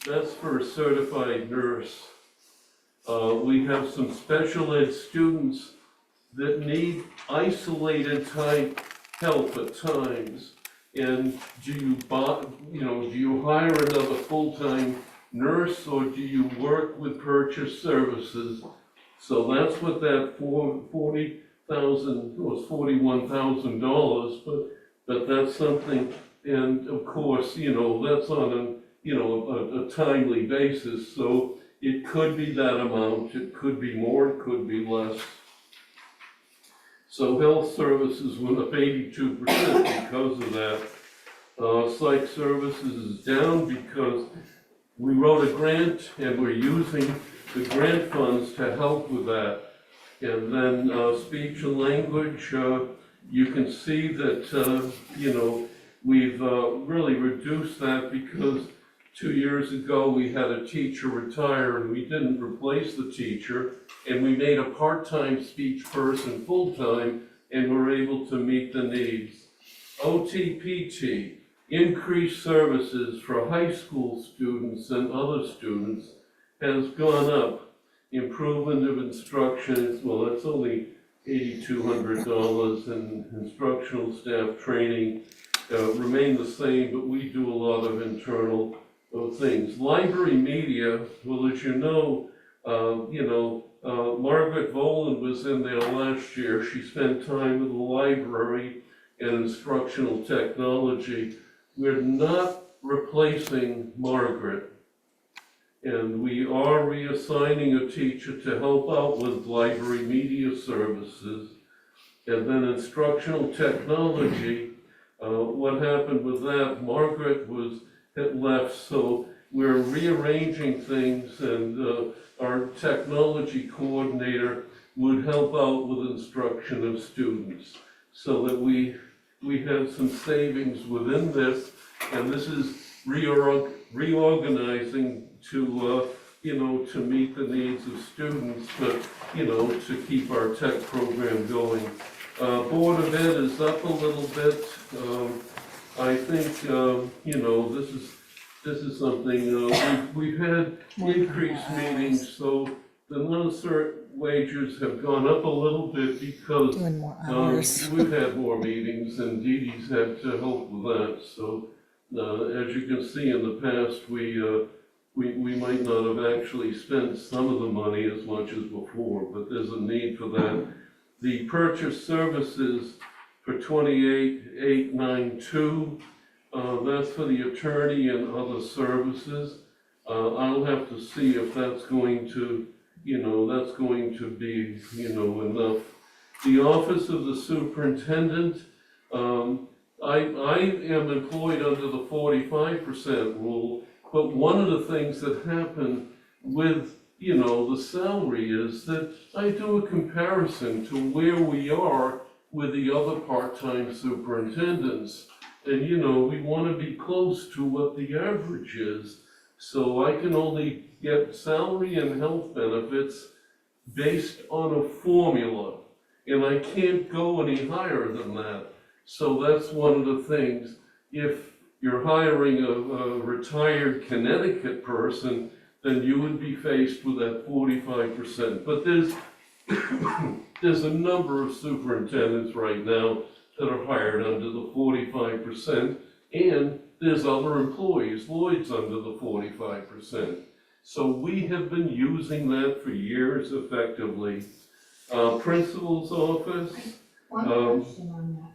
S7: That's for a certified nurse. We have some special ed students that need isolated type help at times. And do you hire another full-time nurse, or do you work with purchase services? So that's what that $41,000, but that's something, and of course, that's on a timely basis, so it could be that amount, it could be more, it could be less. So health services went up 82% because of that. Psych services is down because we wrote a grant and we're using the grant funds to help with that. And then speech and language, you can see that, we've really reduced that because 2 years ago we had a teacher retire and we didn't replace the teacher, and we made a part-time speech person full-time, and we're able to meet the needs. OTPT, increased services for high school students and other students, has gone up. Improvement of instruction, well, that's only $8,200, and instructional staff training remain the same, but we do a lot of internal things. Library media, well, as you know, Margaret Volan was in there last year. She spent time in the library and instructional technology. We're not replacing Margaret. And we are reassigning a teacher to help out with library media services. And then instructional technology, what happened with that, Margaret had left, so we're rearranging things, and our technology coordinator would help out with instruction of students, so that we had some savings within this, and this is reorganizing to to meet the needs of students, but to keep our tech program going. Board of Ed is up a little bit. I think this is something we've had increased meetings, so the non-cert wages have gone up a little bit because
S3: Doing more hours.
S7: we've had more meetings, and Dee Dee's had to help with that. So as you can see, in the past, we might not have actually spent some of the money as much as before, but there's a need for that. The purchase services for 28,892, that's for the attorney and other services. I'll have to see if that's going to, that's going to be, enough. The office of the superintendent, I am employed under the 45% rule, but one of the things that happened with, the salary is that I do a comparison to where we are with the other part-time superintendents. And, we want to be close to what the average is. So I can only get salary and health benefits based on a formula. And I can't go any higher than that. So that's one of the things. If you're hiring a retired Connecticut person, then you would be faced with that 45%. But there's a number of superintendents right now that are hired under the 45%, and there's other employees, Lloyd's under the 45%. So we have been using that for years effectively. Principal's office.
S6: One question on that.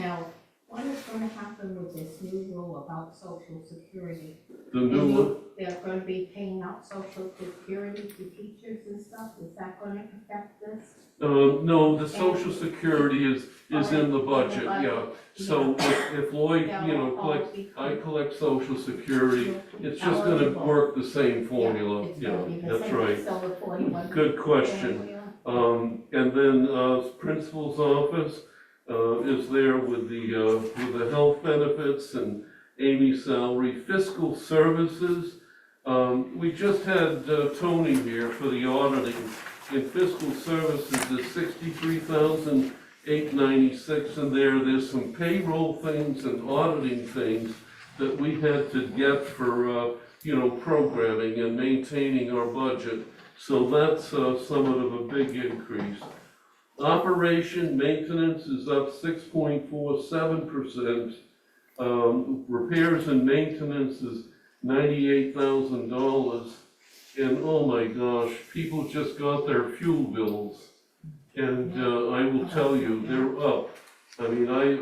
S6: Now, what is gonna happen with this new rule about social security?
S7: The new one.
S6: They're gonna be paying out social security to teachers and stuff, is that gonna affect this?
S7: No, the social security is in the budget, yeah. So if Lloyd, I collect social security, it's just gonna work the same formula, yeah, that's right. Good question. And then, principal's office, is there with the health benefits and Amy's salary. Fiscal services, we just had Tony here for the auditing. In fiscal services, there's $63,896 in there. There's some payroll things and auditing things that we had to get for, programming and maintaining our budget. So that's somewhat of a big increase. Operation maintenance is up 6.47%. Repairs and maintenance is $98,000. And oh my gosh, people just got their fuel bills. And I will tell you, they're up. I mean, I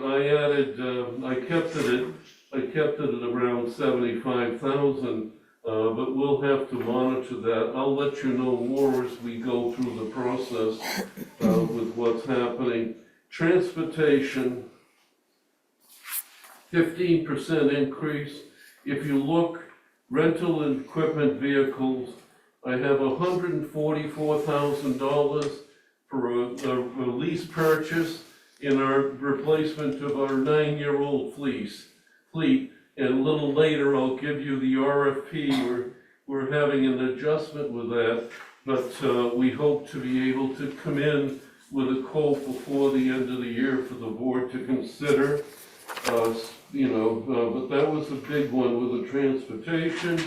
S7: kept it at around 75,000, but we'll have to monitor that. I'll let you know more as we go through the process with what's happening. Transportation, 15% increase. If you look, rental and equipment vehicles, I have $144,000 for a lease purchase in our replacement of our 9-year-old fleet. And a little later, I'll give you the RFP. We're having an adjustment with that, but we hope to be able to come in with a quote before the end of the year for the board to consider. But that was a big one with the transportation.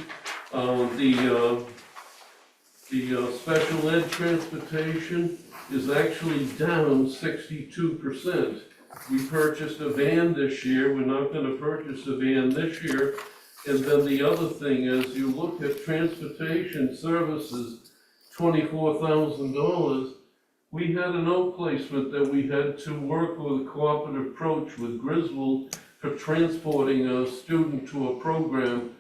S7: The special ed transportation is actually down 62%. We purchased a van this year, we're not gonna purchase a van this year. And then the other thing is, you look at transportation services, $24,000. We had an outplacement that we had to work with a cooperative approach with Griswold for transporting a student to a program,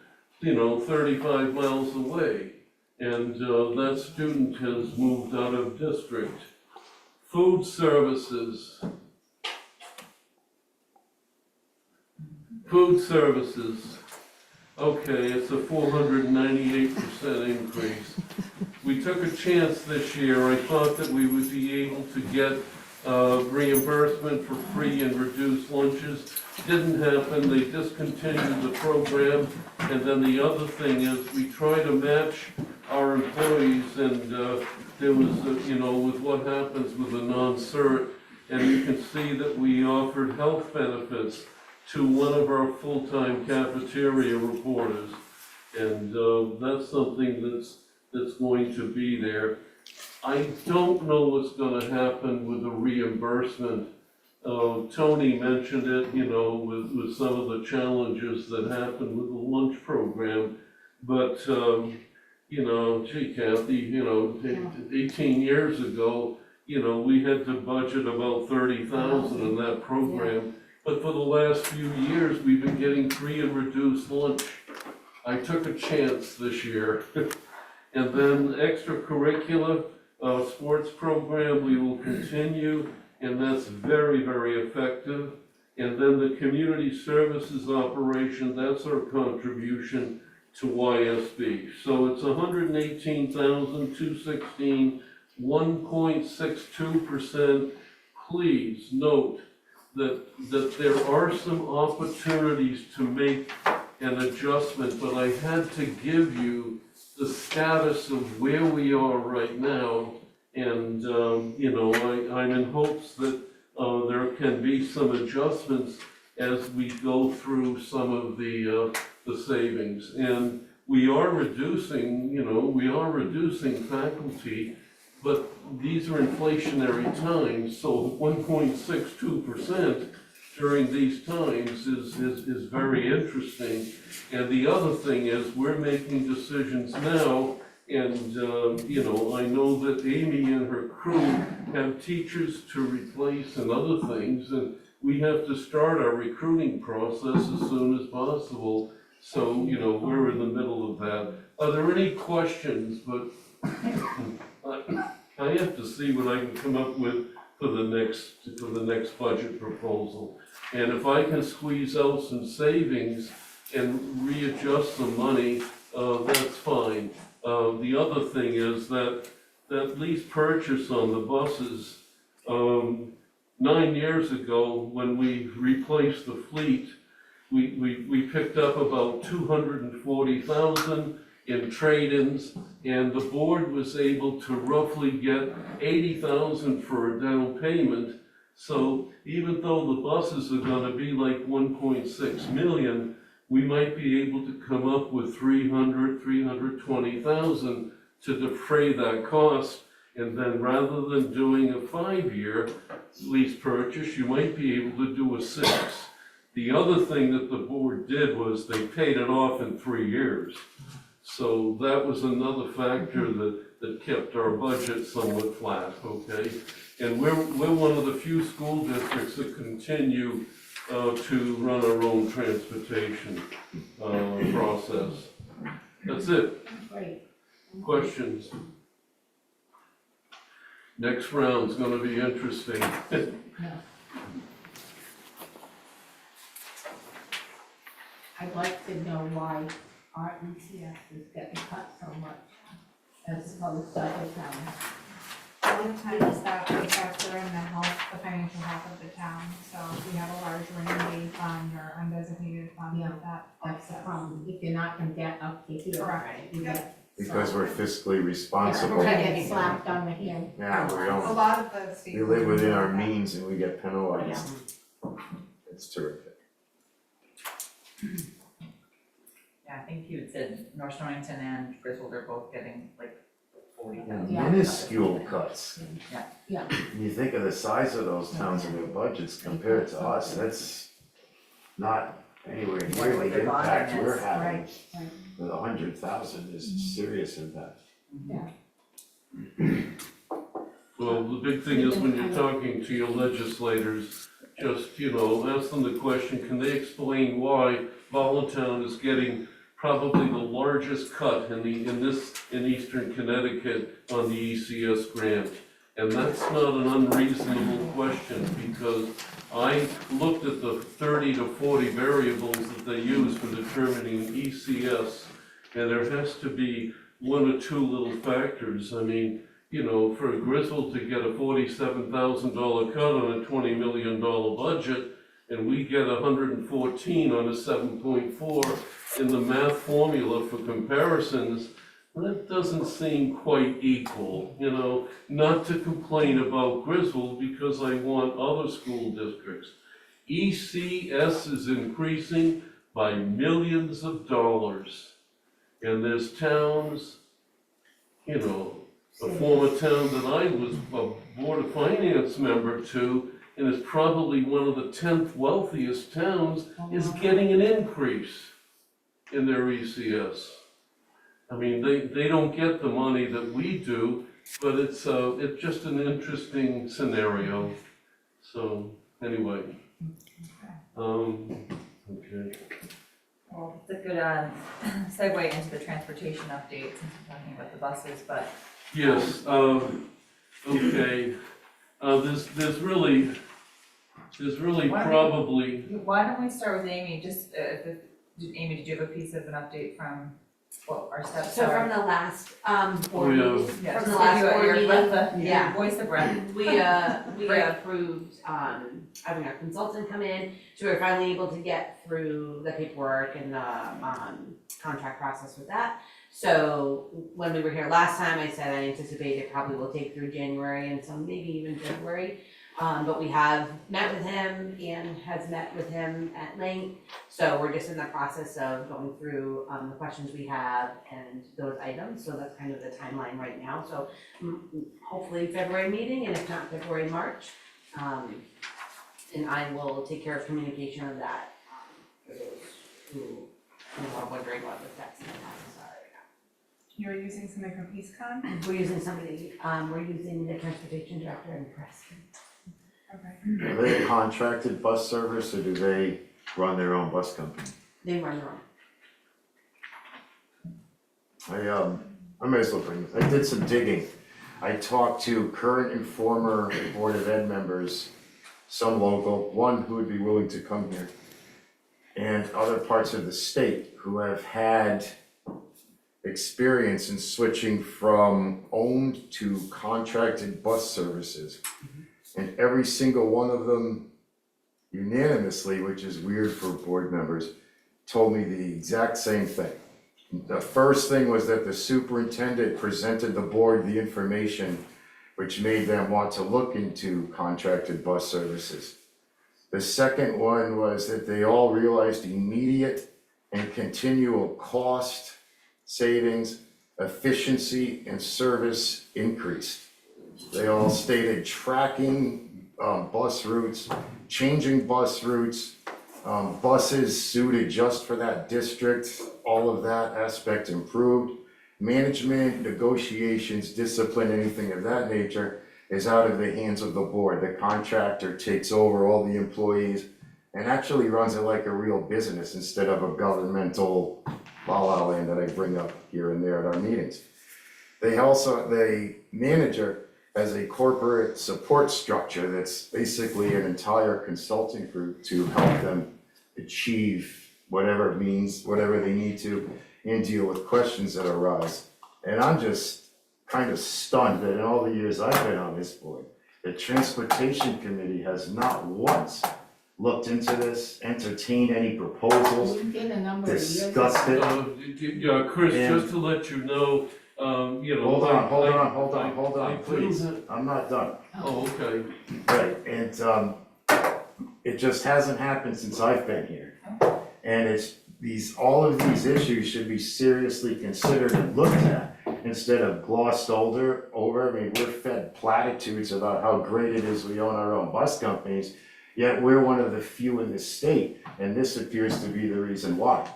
S7: 35 miles away. And that student has moved out of district. Food services. Food services. Okay, it's a 498% increase. We took a chance this year. I thought that we would be able to get reimbursement for free and reduced lunches. Didn't happen. They discontinued the program. And then the other thing is we try to match our employees, and there was, with what happens with a non-cert, and you can see that we offered health benefits to one of our full-time cafeteria reporters. And that's something that's going to be there. I don't know what's gonna happen with the reimbursement. Tony mentioned it, with some of the challenges that happened with the lunch program. But, gee, Kathy, 18 years ago, we had to budget about 30,000 in that program. But for the last few years, we've been getting free and reduced lunch. I took a chance this year. And then extracurricular, sports program, we will continue, and that's very, very effective. And then the community services operation, that's our contribution to YSB. So it's 118,216, 1.62%. Please note that there are some opportunities to make an adjustment, but I had to give you the status of where we are right now. And, I'm in hopes that there can be some adjustments as we go through some of the savings. And we are reducing faculty, but these are inflationary times, so 1.62% during these times is very interesting. And the other thing is, we're making decisions now, and, I know that Amy and her crew have teachers to replace and other things, and we have to start our recruiting process as soon as possible. So, we're in the middle of that. Are there any questions? But I have to see what I can come up with for the next budget proposal. And if I can squeeze out some savings and readjust some money, that's fine. The other thing is that lease purchase on the buses, 9 years ago, when we replaced the fleet, we picked up about 240,000 in trade-ins, and the board was able to roughly get 80,000 for a down payment. So even though the buses are gonna be like 1.6 million, we might be able to come up with 320,000 to defray that cost. And then rather than doing a 5-year lease purchase, you might be able to do a 6. The other thing that the board did was they paid it off in 3 years. So that was another factor that kept our budget somewhat flat, okay? And we're one of the few school districts that continue to run our own transportation process. That's it.
S6: Great.
S7: Questions? Next round's gonna be interesting.
S6: I'd like to know why our ECS is getting cut so much as opposed to other towns.
S10: A lot of times that we factor in the financial health of the town, so if we have a large rainy day fund or undesignated fund
S6: Yeah.
S10: that
S6: That's the
S10: offsets.
S6: problem. If you're not gonna get up to here,
S10: Correct.
S6: right, you get.
S8: Because we're fiscally
S6: Yeah,
S8: responsible.
S6: we're gonna get slapped on the hand.
S8: Yeah, we
S10: A
S8: don't,
S10: lot of the state.
S8: we live within our
S10: programs like
S8: means and we get penalized. It's terrific.
S1: Yeah, I think you had said North Stonington and Griswold are both getting like
S8: minuscule cuts.
S1: Yeah.
S6: Yeah.
S8: When you think of the size of those towns and their budgets compared to us, that's not anywhere near
S1: What
S8: the
S1: their bottom
S8: impact we're
S1: is.
S8: having.
S6: Right.
S8: With 100,000 is serious impact.
S7: Well, the big thing is when you're talking to your legislators, just, ask them the question, can they explain why Voluntown is getting probably the largest cut in eastern Connecticut on the ECS grant? And that's not an unreasonable question, because I looked at the 30 to 40 variables that they use for determining ECS, and there has to be one or two little factors. I mean, for Griswold to get a $47,000 cut on a $20 million budget, and we get 114 on a 7.4 in the math formula for comparisons, that doesn't seem quite equal, not to complain about Griswold because I want other school districts. ECS is increasing by millions of dollars. And there's towns, a former town that I was a Board of Finance member to, and it's probably one of the 10th wealthiest towns, is getting an increase in their ECS. I mean, they don't get the money that we do, but it's just an interesting scenario. So, anyway. Okay.
S1: Well, it's a good segue into the transportation update since we're talking about the buses, but
S7: Yes, okay. There's really probably,
S1: why don't we start with Amy, Amy, did you have a piece of an update from what our steps
S9: So from
S1: are?
S9: the last, board
S7: yeah.
S9: meeting,
S1: Yeah,
S9: from
S1: just
S9: the last
S1: give
S9: board
S1: your
S9: meeting,
S1: breath,
S9: yeah.
S1: your voice of breath.
S9: we
S1: Right.
S9: approved, having our consultant come in, so we were finally able to get through the paperwork and the, contract process with that. So when we were here last time, I said I anticipate it probably will take through January and some maybe even February. But we have met with him and has met with him at length. So we're just in the process of going through the questions we have and those items. So that's kind of the timeline right now. So hopefully February meeting, and if not February, March. And I will take care of communication of that for those who are wondering what the steps in the process are.
S10: You were using something from EastCon?
S9: We're using we're using the transportation director in Preston.
S10: Okay.
S8: Are they a contracted bus service or do they run their own bus company?
S9: They run their own.
S8: I may as well bring this, I did some digging. I talked to current and former Board of Ed members, some local, one who would be willing to come here, and other parts of the state who have had experience in switching from owned to contracted bus services. And every single one of them unanimously, which is weird for board members, told me the exact same thing. The first thing was that the superintendent presented the board the information which made them want to look into contracted bus services. The second one was that they all realized immediate and continual cost savings, efficiency, and service increased. They all stated tracking bus routes, changing bus routes, buses suited just for that district, all of that aspect improved. Management, negotiations, discipline, anything of that nature is out of the hands of the board. The contractor takes over all the employees and actually runs it like a real business instead of a governmental la-la land that I bring up here and there at our meetings. The manager has a corporate support structure that's basically an entire consulting group to help them achieve whatever it means, whatever they need to, and deal with questions that arise. And I'm just kind of stunned that in all the years I've been on this board, the Transportation Committee has not once looked into this, entertained any proposals,
S6: We've been a number of years.
S8: discussed it.
S7: Yeah, Chris,
S8: And-
S7: just to let you know,
S8: Hold on,
S7: I
S8: please,
S7: do have-
S8: I'm not done.
S7: Oh, okay.
S8: Right, and it just hasn't happened since I've been here. And all of these issues should be seriously considered and looked at. instead of glossed over, I mean, we're fed platitudes about how great it is we own our own bus companies, yet we're one of the few in the state, and this appears to be the reason why.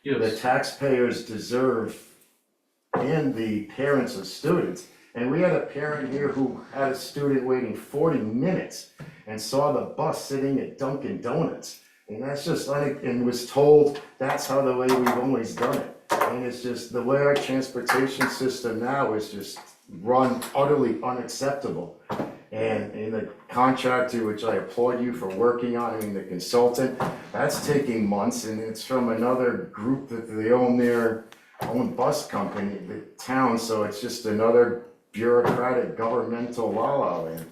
S8: The
S7: Yes,
S8: taxpayers deserve, and the parents of students, and we had a parent here who had a student waiting 40 minutes and saw the bus sitting at Dunkin' Donuts. And that's just and was told that's how the way we've always done it. And it's just, the way our transportation system now is just run utterly unacceptable. And in the contractor, which I applaud you for working on, I mean, the consultant, that's taking months, and it's from another group that they own their own bus company, the town, so it's just another bureaucratic governmental la-la land.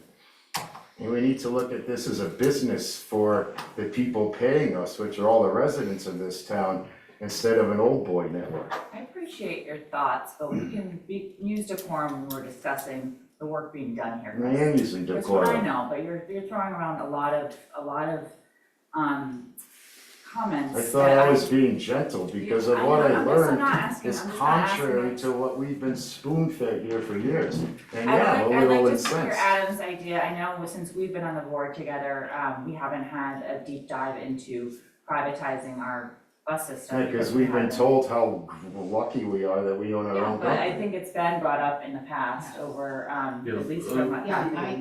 S8: And we need to look at this as a business for the people paying us, which are all the residents of this town, instead of an old boy network.
S1: I appreciate your thoughts, but we can use decorum when we're discussing the work being done here.
S8: And I am using
S1: That's what I
S8: decorum.
S1: know, but you're throwing around a lot of comments
S8: I thought I was being gentle because of what I
S1: I'm
S8: learned
S1: not asking,
S8: is
S1: I'm just not asking
S8: contrary
S1: it.
S8: to what we've been spoon-fed here for years. And
S1: I'd
S8: yeah, I'm a
S1: like
S8: little
S1: to hear
S8: incensed.
S1: Adam's idea. I know since we've been on the board together, we haven't had a deep dive into privatizing our bus system.
S8: Because we've been told how lucky we are that we own our
S1: Yeah,
S8: own
S1: but I
S8: company.
S1: think it's been brought up in the past over, at least from what
S6: Yeah,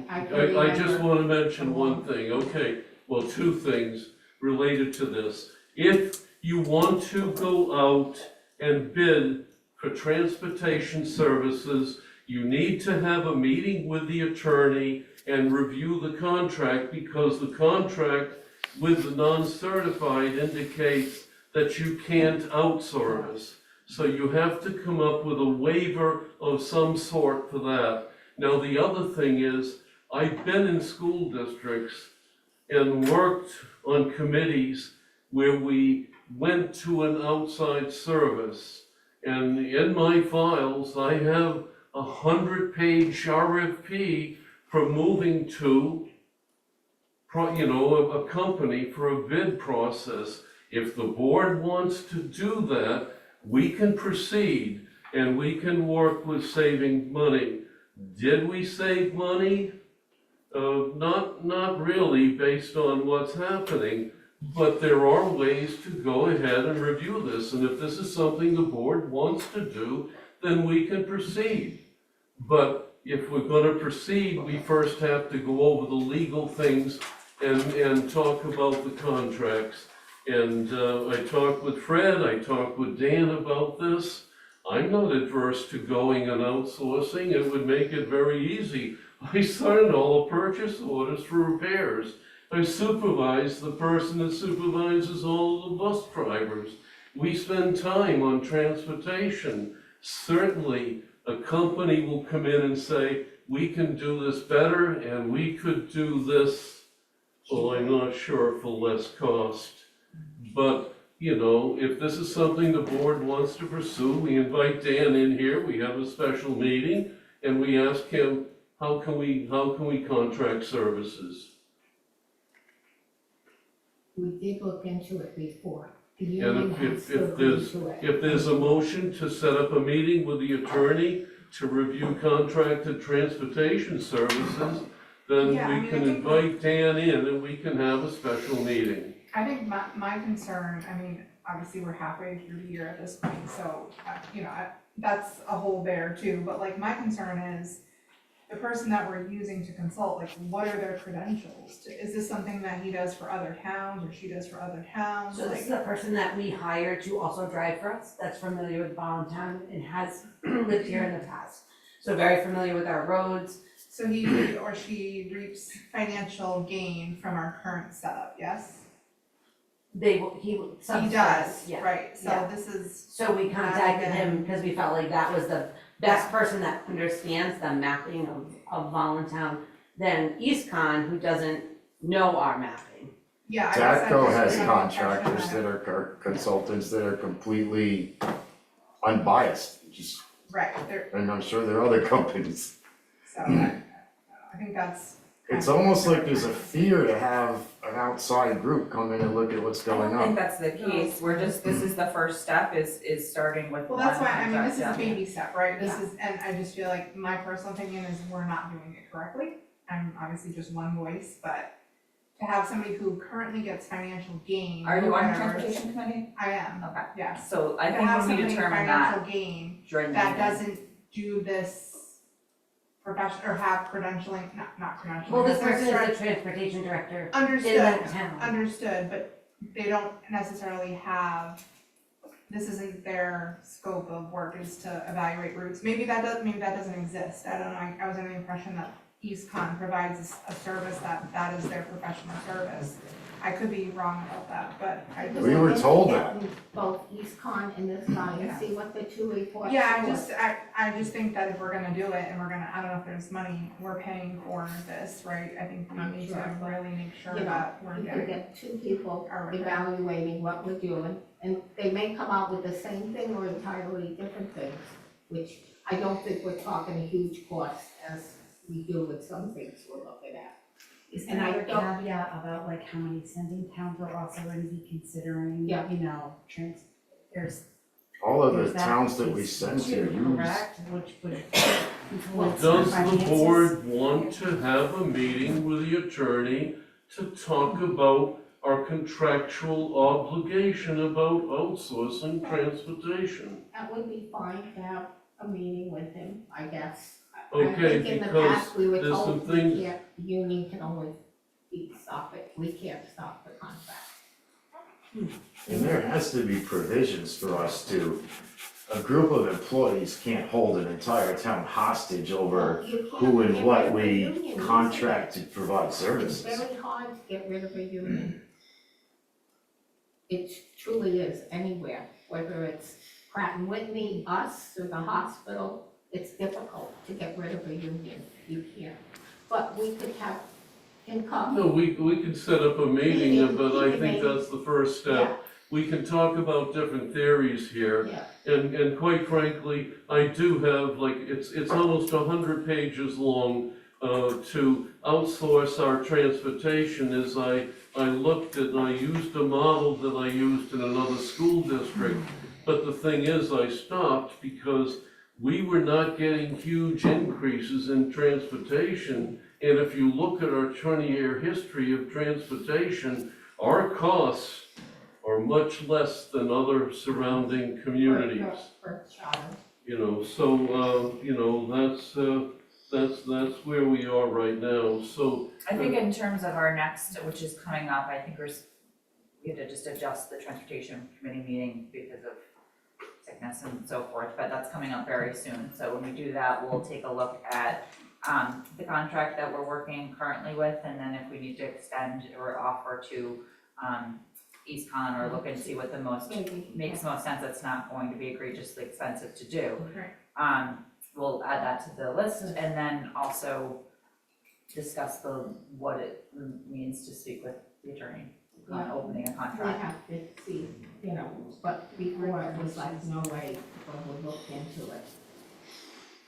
S6: I can remember.
S7: I just wanna mention one thing, okay, well, two things related to this. If you want to go out and bid for transportation services, you need to have a meeting with the attorney and review the contract, because the contract with the non-certified indicates that you can't outsource. So you have to come up with a waiver of some sort for that. Now, the other thing is, I've been in school districts and worked on committees where we went to an outside service. And in my files, I have 100-page RFP for moving to, a company for a bid process. If the board wants to do that, we can proceed and we can work with saving money. Did we save money? Not really, based on what's happening, but there are ways to go ahead and review this, and if this is something the board wants to do, then we can proceed. But if we're gonna proceed, we first have to go over the legal things and talk about the contracts. And I talked with Fred, I talked with Dan about this. I'm not adverse to going and outsourcing, it would make it very easy. I signed all the purchase orders for repairs. I supervise the person that supervises all of the bus drivers. We spend time on transportation. Certainly, a company will come in and say, we can do this better and we could do this, well, I'm not sure, for less cost. But, if this is something the board wants to pursue, we invite Dan in here, we have a special meeting, and we ask him, how can we contract services?
S6: We did look into it before. The
S7: And
S6: union
S7: if-
S6: has
S7: if
S6: looked
S7: there's-
S6: into it.
S7: If there's a motion to set up a meeting with the attorney to review contracted transportation services, then
S10: Yeah, I
S7: we
S10: mean,
S7: can
S10: I think
S7: invite Dan in and we can have a special meeting.
S10: I think my concern, I mean, obviously we're halfway through the year at this point, so, that's a whole bear too, but like my concern is the person that we're using to consult, like what are their credentials? Is this something that he does for other towns or she does for other towns?
S9: So this is
S10: Like,
S9: the person that we hired to also drive for us, that's familiar with Voluntown and has lived here in the past. So very familiar with our roads.
S10: so he or she reaps financial gain from our current setup, yes?
S9: He
S10: He
S9: subsidized,
S10: does,
S9: yeah.
S10: right, so
S9: Yeah.
S10: this is,
S9: So we contacted him because we felt like that was the best person that understands the mapping of Voluntown than EastCon, who doesn't know our mapping.
S10: yeah, I guess I
S8: DATCO
S10: just
S8: has
S10: have a
S8: contractors
S10: question
S8: that are consultants that are completely unbiased, just,
S10: Right, there,
S8: and I'm sure there are other companies.
S10: so I think that's
S8: It's almost like there's a fear to have an outside group come in and look at what's
S1: I
S8: going
S1: don't think
S8: on.
S1: that's the case, we're just, this is the first step, is starting with
S10: Well,
S1: one
S10: that's why, I mean, this is a
S1: contract, yeah.
S10: baby step, right? This
S6: Yeah.
S10: is, and I just feel like my personal opinion is we're not doing it correctly. I'm obviously just one voice, but to have somebody who currently gets financial gain.
S1: Are you on the
S10: whatever-
S1: transportation committee?
S10: I am,
S1: Okay,
S10: yes.
S1: so I
S10: To
S1: think
S10: have
S1: when we
S10: somebody
S1: determine that
S10: financial gain
S1: during the
S10: that
S1: meeting.
S10: doesn't do this profession, or have credentialing, not credentialing.
S2: Well, this
S10: that's
S2: person
S10: extra-
S2: is the transportation director in
S10: Understood,
S2: that town.
S10: understood, but they don't necessarily have, this isn't their scope of work is to evaluate routes. Maybe that doesn't exist, I don't know, I was under the impression that EastCon provides a service that is their professional service. I could be wrong about that, but I just.
S8: We were told that.
S6: Both EastCon and this guy, and see what the two reports.
S10: Yeah,
S6: show.
S10: I just think that if we're gonna do it and we're gonna, I don't know if there's money, we're paying for this, right? I think we
S6: I'm
S10: need
S6: sure,
S10: to
S6: but,
S10: really make sure
S6: you know,
S10: that we're
S6: You can
S10: getting
S6: get two people
S10: our return.
S6: evaluating what we're doing, and they may come out with the same thing or entirely different things, which I don't think we're talking a huge cost as we do with some things we're looking at.
S11: Is
S6: And
S11: there
S6: I
S11: another
S6: don't-
S11: caveat about like how many sending towns are also going to be considering,
S6: Yeah.
S11: you know, there's
S8: All of
S11: there's
S8: the
S11: that
S8: towns that we
S11: piece
S8: send to
S11: too,
S8: use.
S11: correct, which would influence our
S7: Does the
S11: finances.
S7: board want to have a meeting with the attorney to talk about our contractual obligation about outsourcing transportation?
S6: That would be fine to have a meeting with him, I guess. I
S7: Okay,
S6: think in the
S7: because
S6: past, we were
S7: there's some
S6: told
S7: things-
S6: we can't, the union can only stop it, we can't stop the contract.
S8: And there has to be provisions for us to, a group of employees can't hold an entire town hostage over
S6: You can't
S8: who and
S6: get
S8: what
S6: rid of a
S8: we
S6: union easily.
S8: contract to provide
S6: It's
S8: services.
S6: very hard to get rid of a union. It truly is anywhere, whether it's Pratt and Whitney, us, or the hospital, it's difficult to get rid of a union, you can't. But we could have him come.
S7: No, we can set up a meeting, but I think that's the first
S6: Yeah,
S7: step. We can talk about different theories here.
S6: yeah,
S7: And quite frankly, I do have, like, it's almost 100 pages long, to outsource our transportation as I looked at, and I used a model that I used in another school district. But the thing is, I stopped because we were not getting huge increases in transportation. And if you look at our 20-year history of transportation, our costs are much less than other surrounding communities.
S6: for child.
S7: You know, so, you know, that's where we are right now, so.
S1: I think in terms of our next, which is coming up, I think we had to just adjust the transportation committee meeting because of sickness and so forth, but that's coming up very soon. So when we do that, we'll take a look at the contract that we're working currently with, and then if we need to extend or offer to EastCon or look and see what the most, makes most sense, it's not going to be egregiously expensive to do.
S10: Right.
S1: We'll add that to the list and then also discuss what it means to speak with the attorney on
S6: Yeah.
S1: opening a
S6: We
S1: contract.
S6: have to see, you know, but before it was like, no way, but we'll look into it.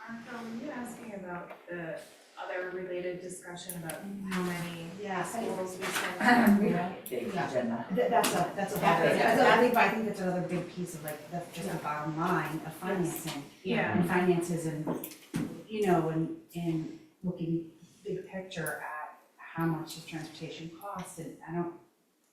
S12: Were you asking about the other related discussion about how many schools we send?
S1: Big
S6: Yeah.
S1: agenda.
S2: That's a,
S1: Yeah.
S2: I think that's another big piece of like, that's just the bottom line of financing.
S12: Yeah.
S2: And finances and, you know, and looking big picture at how much does transportation cost, and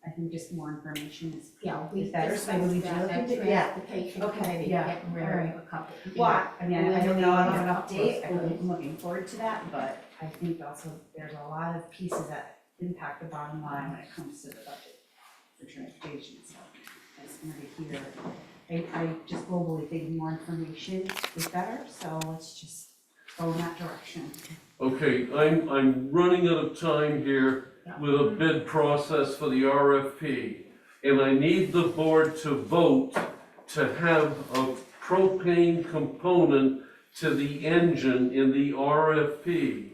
S2: I think just more information is.
S6: Yeah, we
S2: Is better, so maybe we
S6: discussed
S2: do
S6: that
S2: look
S6: at
S2: into- yeah.
S6: transportation
S2: Okay,
S6: committee,
S2: yeah,
S6: getting rid
S2: alright.
S6: of a couple.
S2: Well, I mean, I don't know, I don't have an
S6: Yeah.
S2: update, I'm looking forward to that, but I think also there's a lot of pieces that impact the bottom line when it comes to the budget for transportation, so it's gonna be here. I just globally think more information is better, so let's just go in that direction.
S7: Okay, I'm running out of time here with a bid process for the RFP. And I need the board to vote to have a propane component to the engine in the RFP.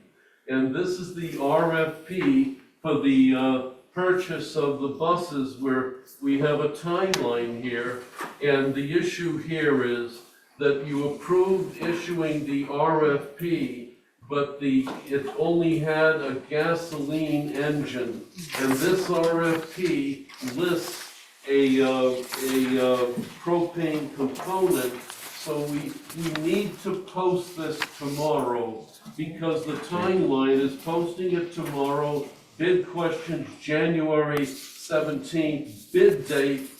S7: And this is the RFP for the purchase of the buses where we have a timeline here. And the issue here is that you approved issuing the RFP, but it only had a gasoline engine. And this RFP lists a propane component, so we need to post this tomorrow, because the timeline is posting it tomorrow, bid questions January 17th, bid date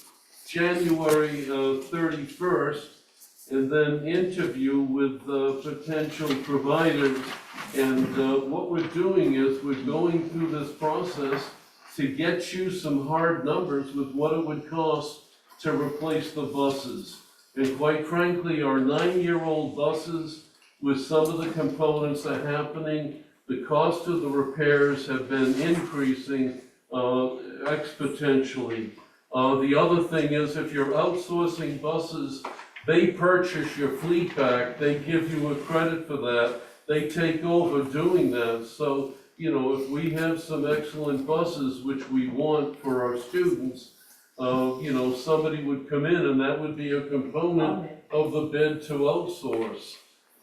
S7: January 31st, and then interview with potential providers. And what we're doing is we're going through this process to get you some hard numbers with what it would cost to replace the buses. And quite frankly, our 9-year-old buses, with some of the components that are happening, the cost of the repairs have been increasing exponentially. The other thing is, if you're outsourcing buses, they purchase your fleet back, they give you a credit for that, they take over doing that. So, you know, if we have some excellent buses, which we want for our students, you know, somebody would come in and that would be a component of the bid to outsource.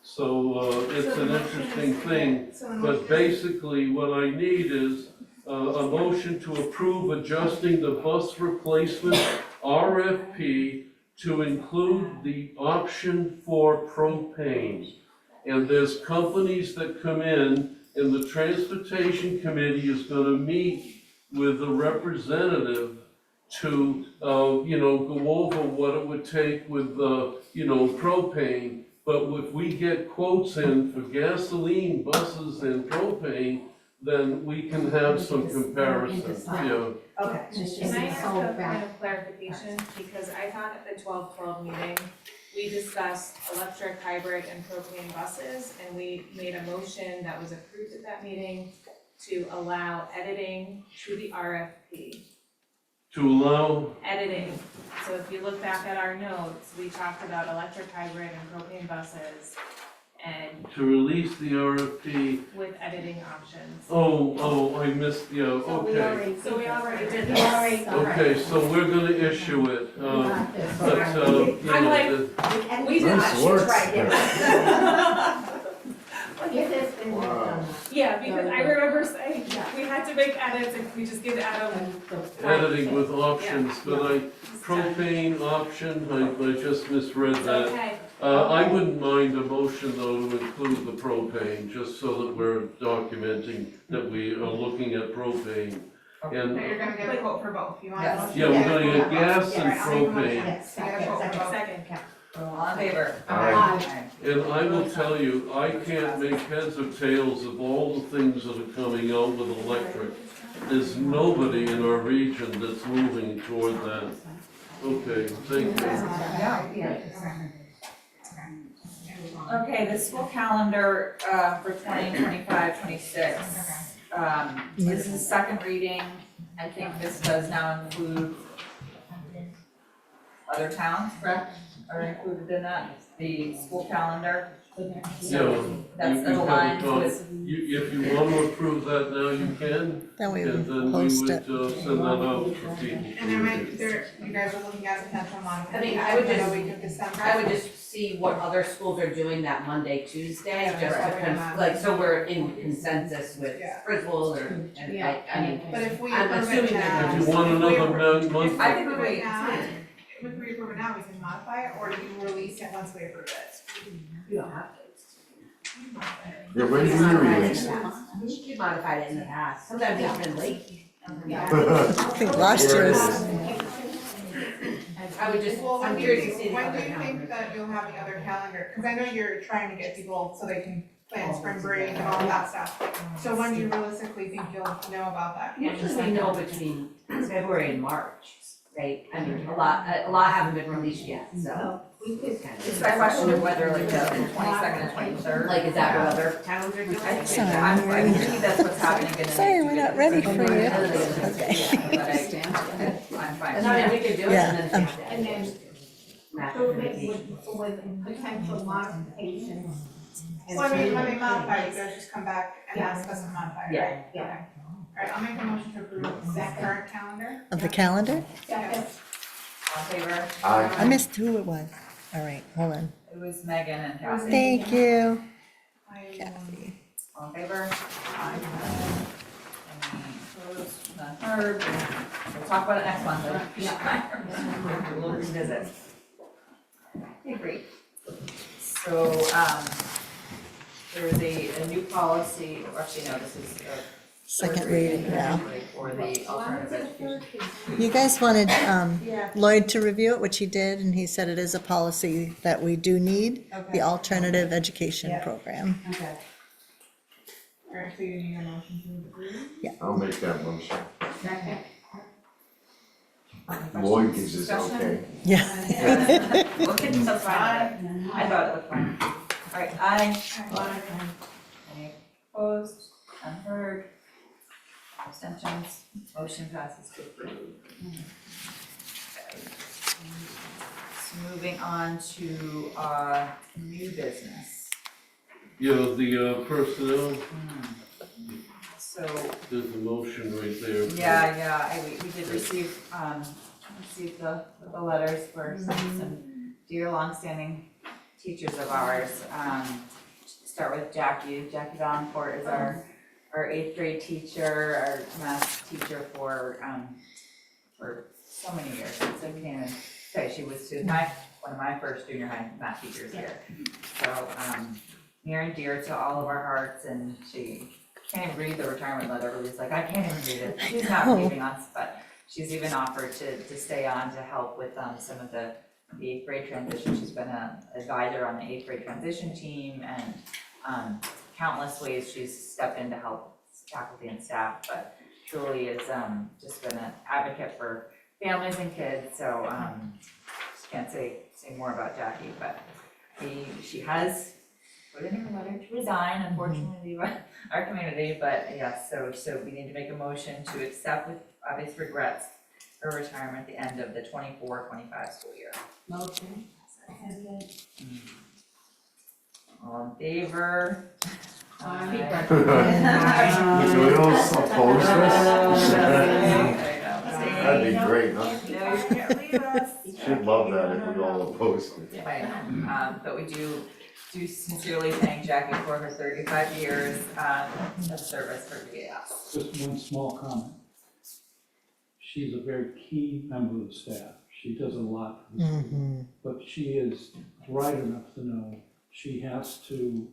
S7: So, it's an interesting thing, but basically what I need is a motion to approve adjusting the bus replacement RFP to include the option for propane. And there's companies that come in, and the transportation committee is gonna meet with a representative to, you know, go over what it would take with, you know, propane. But if we get quotes in for gasoline, buses, and propane, then we can have some comparisons, yeah.
S12: Okay. Can I ask
S6: So
S12: a
S6: bad.
S12: point of clarification, because I thought at the 12-12 meeting, we discussed electric, hybrid, and propane buses, and we made a motion that was approved at that meeting to allow editing to the RFP.
S7: To allow,
S12: Editing, so if you look back at our notes, we talked about electric, hybrid, and propane buses, and
S7: to release the RFP,
S12: with editing options.
S7: I missed, yeah, okay.
S12: So we already did
S6: We
S12: this.
S6: already got it.
S7: Okay, so we're gonna issue it,
S6: We got this.
S7: but, you
S12: I'm
S7: know,
S12: like,
S7: the-
S12: we did
S8: Nice
S12: not
S8: work.
S6: Get this thing done.
S12: Yeah, because I remember saying, we had to make edits, and we just give Adam.
S7: editing with options, but propane option, I just misread
S12: It's
S7: that.
S12: okay.
S7: I wouldn't mind a motion though to include the propane, just so that we're documenting that we are looking at propane. And,
S10: So you're gonna get a quote for both, you want a motion?
S7: yeah, we're gonna get gas
S10: Yeah,
S7: and
S10: right, I'll make a motion.
S7: propane.
S6: Yes,
S10: You get a
S6: second,
S10: quote for
S6: second,
S10: both.
S12: Second.
S1: All in favor?
S8: Aye.
S7: And I will tell you, I can't make heads or tails of all the things that are coming out with electric. There's nobody in our region that's moving toward that. Okay, thank you.
S1: Okay, the school calendar, for 2025-26. This is second reading. I think this does now include other towns, correct? Are included in that, the school calendar?
S7: Yeah,
S1: That's
S7: you can
S1: aligned
S7: have a
S1: with,
S7: if you want to approve that now, you can,
S3: Then we
S7: and
S3: would
S7: then we
S3: post
S7: would
S3: it.
S7: send that out for people.
S10: And there might, you guys are looking at potential modifications
S9: I would
S10: in
S9: just-
S10: a week of December.
S9: I would just see what other schools are doing that Monday, Tuesday,
S10: Yeah,
S9: just
S10: right.
S9: to like, so we're in consensus with
S10: Yeah.
S9: Griswold or, and I mean,
S10: But if we
S9: I'm
S10: approve it
S9: assuming
S10: now.
S7: If you want another month,
S1: I think we
S10: If we
S1: wait.
S10: approve it now, we can modify it, or do you release it once we approve it?
S6: You don't have to.
S8: Yeah, when do you release it?
S9: we modified it in the past, sometimes it's been late.
S3: I think last year's,
S9: I would just,
S10: Well,
S9: I'm
S10: when do
S9: curious
S10: you
S9: to see
S10: think,
S9: the
S10: when
S9: other
S10: do you think
S9: calendars.
S10: that you'll have the other calendar? Cause I know you're trying to get people so they can plan spring break and all that stuff. So when do you realistically think you'll know about that?
S9: Usually we know between February and March, right? I mean, a lot haven't been released yet, so.
S6: We could kind
S1: it's that question of whether like the 22nd and 23rd.
S9: Like, is that what other towns are doing?
S1: I think
S3: Sorry,
S1: I'm thinking that's what's happening in the.
S3: sorry, we're not ready for you.
S1: Okay.
S3: Okay.
S1: I'm fine.
S9: And then we could do it and then.
S6: And then
S9: Match
S6: so
S9: vacation.
S6: with potential modifications.
S10: Well, I mean, when they modify, you guys just come back and ask us to modify, right?
S9: Yeah.
S6: Yeah.
S10: Okay. Alright, I'll make a motion to approve the current calendar.
S3: Of the calendar?
S6: Second.
S1: All in favor?
S8: Aye.
S3: I missed who it was. All right, hold on.
S1: It was Megan and Kathy.
S3: Thank you,
S10: I,
S3: Kathy.
S1: All in favor? Aye. Any opposed? None heard. We'll talk about it next month. We'll revisit. Okay, great. So, there's a new policy, or actually, no, this is a
S3: Second reading, yeah.
S1: for the alternative education.
S3: You guys wanted Lloyd to review it, which he did, and he said it is a policy that we do need, the alternative education
S10: Yeah.
S3: program.
S11: Okay.
S10: Alright, so you need a motion to approve?
S8: I'll make that motion.
S6: Second.
S8: Lloyd gives his okay.
S3: Yeah.
S1: We'll get to the fine. I thought it looked fine. All right, aye. Any opposed? Unheard? Abstentions? Motion passes to approve. Okay. So moving on to new business.
S7: Yeah, the personnel,
S1: So,
S7: there's a motion right there.
S1: we did receive the letters for some dear longstanding teachers of ours. Start with Jackie Valancourt is our 8th grade teacher, our math teacher for so many years, so I can't even say, she was one of my first junior high math teachers here. So, near and dear to all of our hearts, and she can't even read the retirement letter, everybody's like, I can't even read it. She's not leaving us, but she's even offered to stay on to help with some of the 8th grade transition. She's been an advisor on the 8th grade transition team, and countless ways she's stepped in to help faculty and staff, but truly is just been an advocate for families and kids. So just can't say more about Jackie, but she has put in her letter to resign, unfortunately leave our community, but yes, so we need to make a motion to accept with obvious regrets her retirement at the end of the 24-25 school year.
S6: Motion.
S1: All in favor?
S6: Aye.
S8: Do we all oppose this?
S1: That'd
S8: That'd be great, huh?
S1: No, you can't leave us.
S8: She'd love that if we all opposed it.
S1: Right, but we do sincerely thank Jackie for her 35 years of service for VAS.
S4: Just one small comment. She's a very key member of the staff. She does a lot for the school, but she is bright enough to know she has to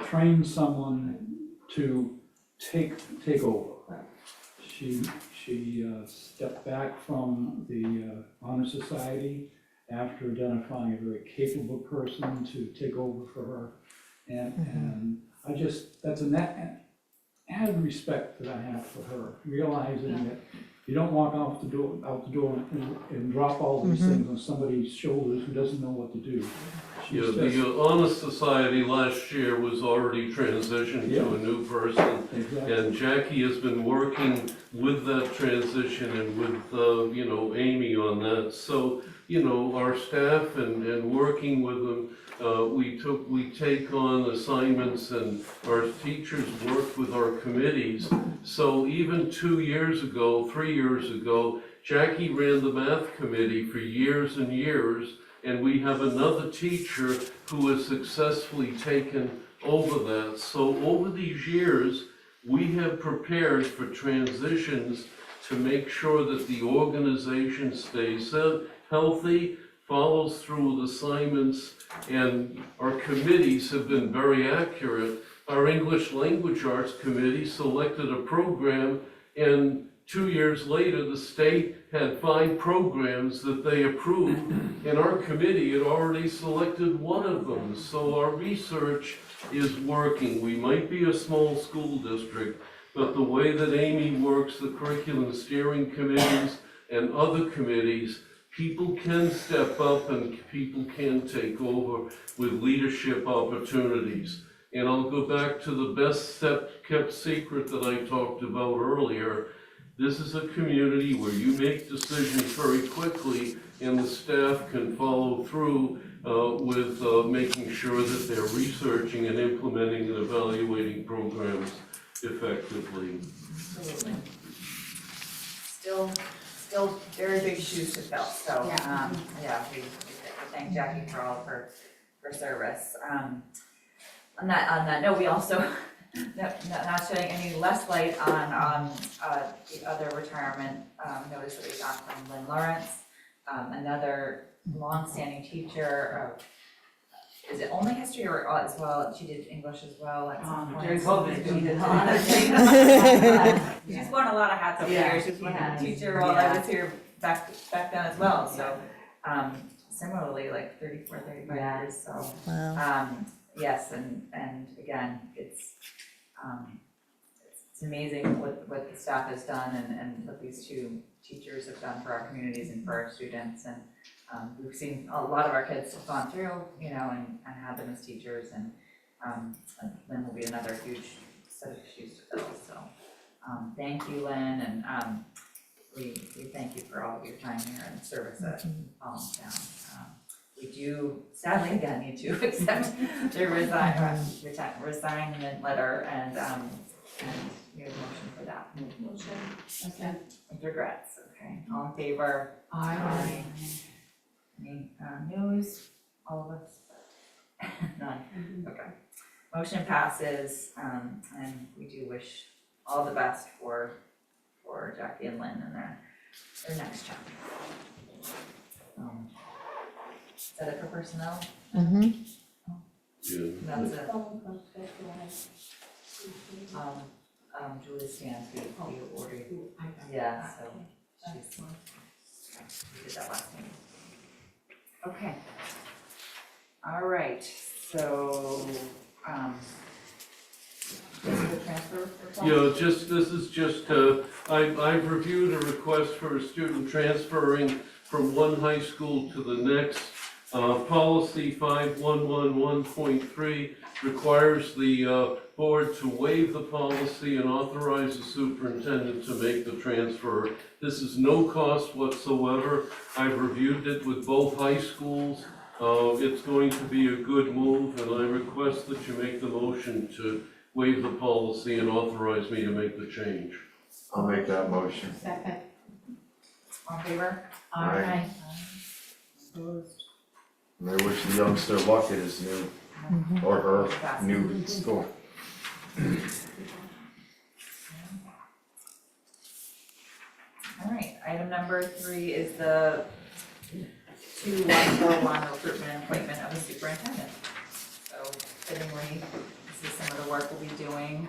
S4: train someone to take over. She stepped back from the Honor Society after identifying a very capable person to take over for her. And I just, that's an added respect that I have for her, realizing that you don't walk out the door and drop all these things on somebody's shoulders who doesn't know what to do.
S7: Yeah,
S4: She's
S7: the
S4: just-
S7: Honor Society last year was already transitioned to a new person.
S4: Exactly.
S7: And Jackie has been working with that transition and with, Amy on that. So, our staff and working with them, we take on assignments, and our teachers work with our committees. So even 3 years ago, Jackie ran the math committee for years and years, and we have another teacher who has successfully taken over that. So over these years, we have prepared for transitions to make sure that the organization stays healthy, follows through with assignments, and our committees have been very accurate. Our English Language Arts Committee selected a program, and 2 years later, the state had 5 programs that they approved, and our committee had already selected one of them. So our research is working. We might be a small school district, but the way that Amy works the curriculum steering committees and other committees, people can step up and people can take over with leadership opportunities. And I'll go back to the best kept secret that I talked about earlier. This is a community where you make decisions very quickly, and the staff can follow through with making sure that they're researching and implementing and evaluating programs effectively.
S1: Absolutely. Still very big shoes to fill, so, we thank Jackie for all of her service. on that note, we also, not shedding any less light on, the other retirement, notice that we got from Lynn Lawrence, another longstanding teacher of, is it only history or as well, she did English as well at some point?
S9: During COVID, she did a lot of
S1: She's worn a lot of hats over the
S9: Yeah,
S1: years, she was
S9: she
S1: a
S9: has.
S1: teacher while I was here back then as well, so, similarly, like 34, 35
S9: Yeah.
S1: years, so.
S3: Wow.
S1: Yes, and again, it's amazing what the staff has done and what these two teachers have done for our communities and for our students, and we've seen a lot of our kids have gone through, you know, and had them as teachers, and Lynn will be another huge set of shoes to fill, so thank you, Lynn, and we thank you for all of your time here and service at Voluntown. We do sadly again need to accept the resignation letter and we have a motion for that.
S12: Motion.
S1: With regrets, okay, all in favor?
S6: Aye.
S1: Any news? All of us? None, okay. Motion passes, and we do wish all the best for Jackie and Lynn in their next chapter. Is that it for personnel?
S3: Mm-hmm.
S7: Yeah.
S1: That's it. Julie stands, we ordered, yeah, so we did that last meeting. Okay. All right, so, this is the transfer for
S7: Yeah, this is just, I've reviewed a request for a student transferring from one high school to the next. Policy 5111.3 requires the board to waive the policy and authorize the superintendent to make the transfer. This is no cost whatsoever. I've reviewed it with both high schools. It's going to be a good move, and I request that you make the motion to waive the policy and authorize me to make the change.
S8: I'll make that motion.
S6: Second.
S1: All in favor?
S8: Aye.
S1: Opposed?
S8: And I wish the youngster luck at his new, or her new school.
S1: All right, item number 3 is the 2141 recruitment and appointment of a superintendent. So fittingly, this is some of the work we'll be doing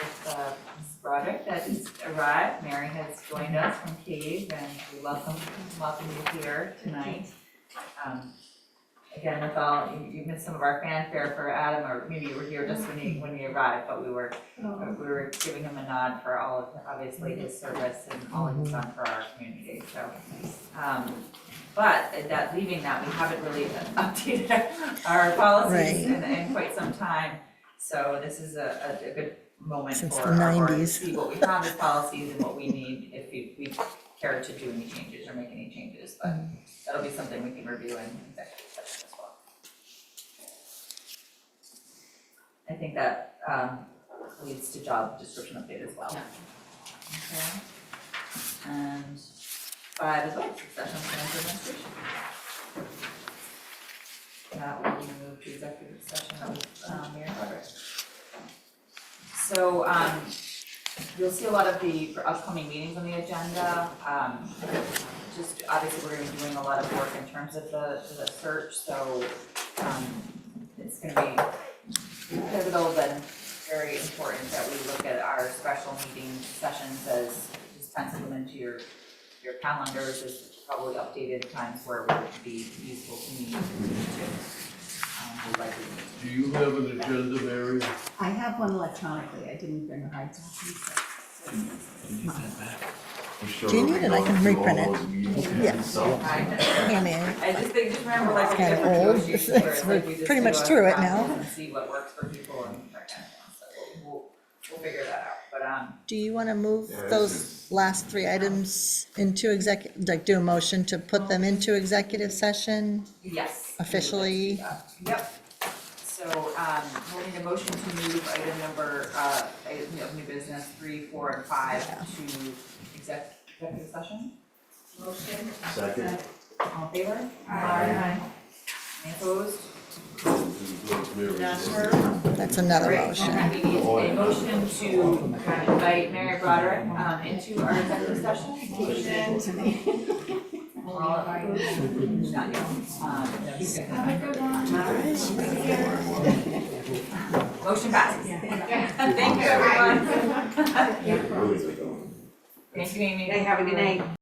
S1: with Ms. Broderick that has arrived. Mary has joined us from Cave, and we welcome you here tonight. Again, with all, you missed some of our fanfare for Adam, or maybe you were here just when he arrived, but we were giving him a nod for all of, obviously, his service and all he's done for our community, so. But that, leaving that, we haven't really updated our policies in quite some time. So this is a good moment
S3: Since
S1: for
S3: the
S1: our board to
S3: 90s.
S1: see what we have as policies and what we need if we care to do any changes or make any changes, but that'll be something we can review in executive session as well. I think that leads to job description update as well.
S6: Yeah.
S1: Okay. And 5 is what, succession plan for administration. Now we're gonna move to executive session with Mary Broderick. So you'll see a lot of the upcoming meetings on the agenda. Just obviously, we're gonna be doing a lot of work in terms of the search, so it's gonna be pivotal and very important that we look at our special meeting sessions as just pencil them into your calendars as probably updated times where it would be useful to meet.
S7: Do you have an agenda, Mary?
S11: I have one electronically, I didn't bring a hard copy,
S8: I'm sure
S3: Do you need it? I can
S8: we'll go
S3: reprint
S8: through
S3: it.
S8: all those meetings
S3: Yeah.
S8: itself.
S3: Yeah, man.
S1: I just think, just remember like the
S3: Kind of
S1: different
S3: old.
S1: negotiations where it's like we just
S3: Pretty
S1: do
S3: much
S1: a
S3: through it
S1: process
S3: now.
S1: and see what works for people and that kind of thing, so we'll figure that out, but
S3: Do you want to move
S8: Yeah, this
S3: those last 3 items into like do a motion to put them into executive session?
S1: yes.
S3: Officially?
S1: Yep. So, we'll need a motion to move item number, item of new business 3, 4, and 5 to executive session.
S12: Motion.
S8: Second.
S1: All in favor?
S12: Aye.
S1: Any opposed?
S7: Rosemary.
S12: Not her.
S3: That's another
S12: Right,
S3: motion.
S12: and we need a motion to invite Mary Broderick into our executive session.
S1: Not yet. Motion passes. Thank you, everyone.
S8: Really good.
S1: Thank you, Amy.
S9: Have a good night.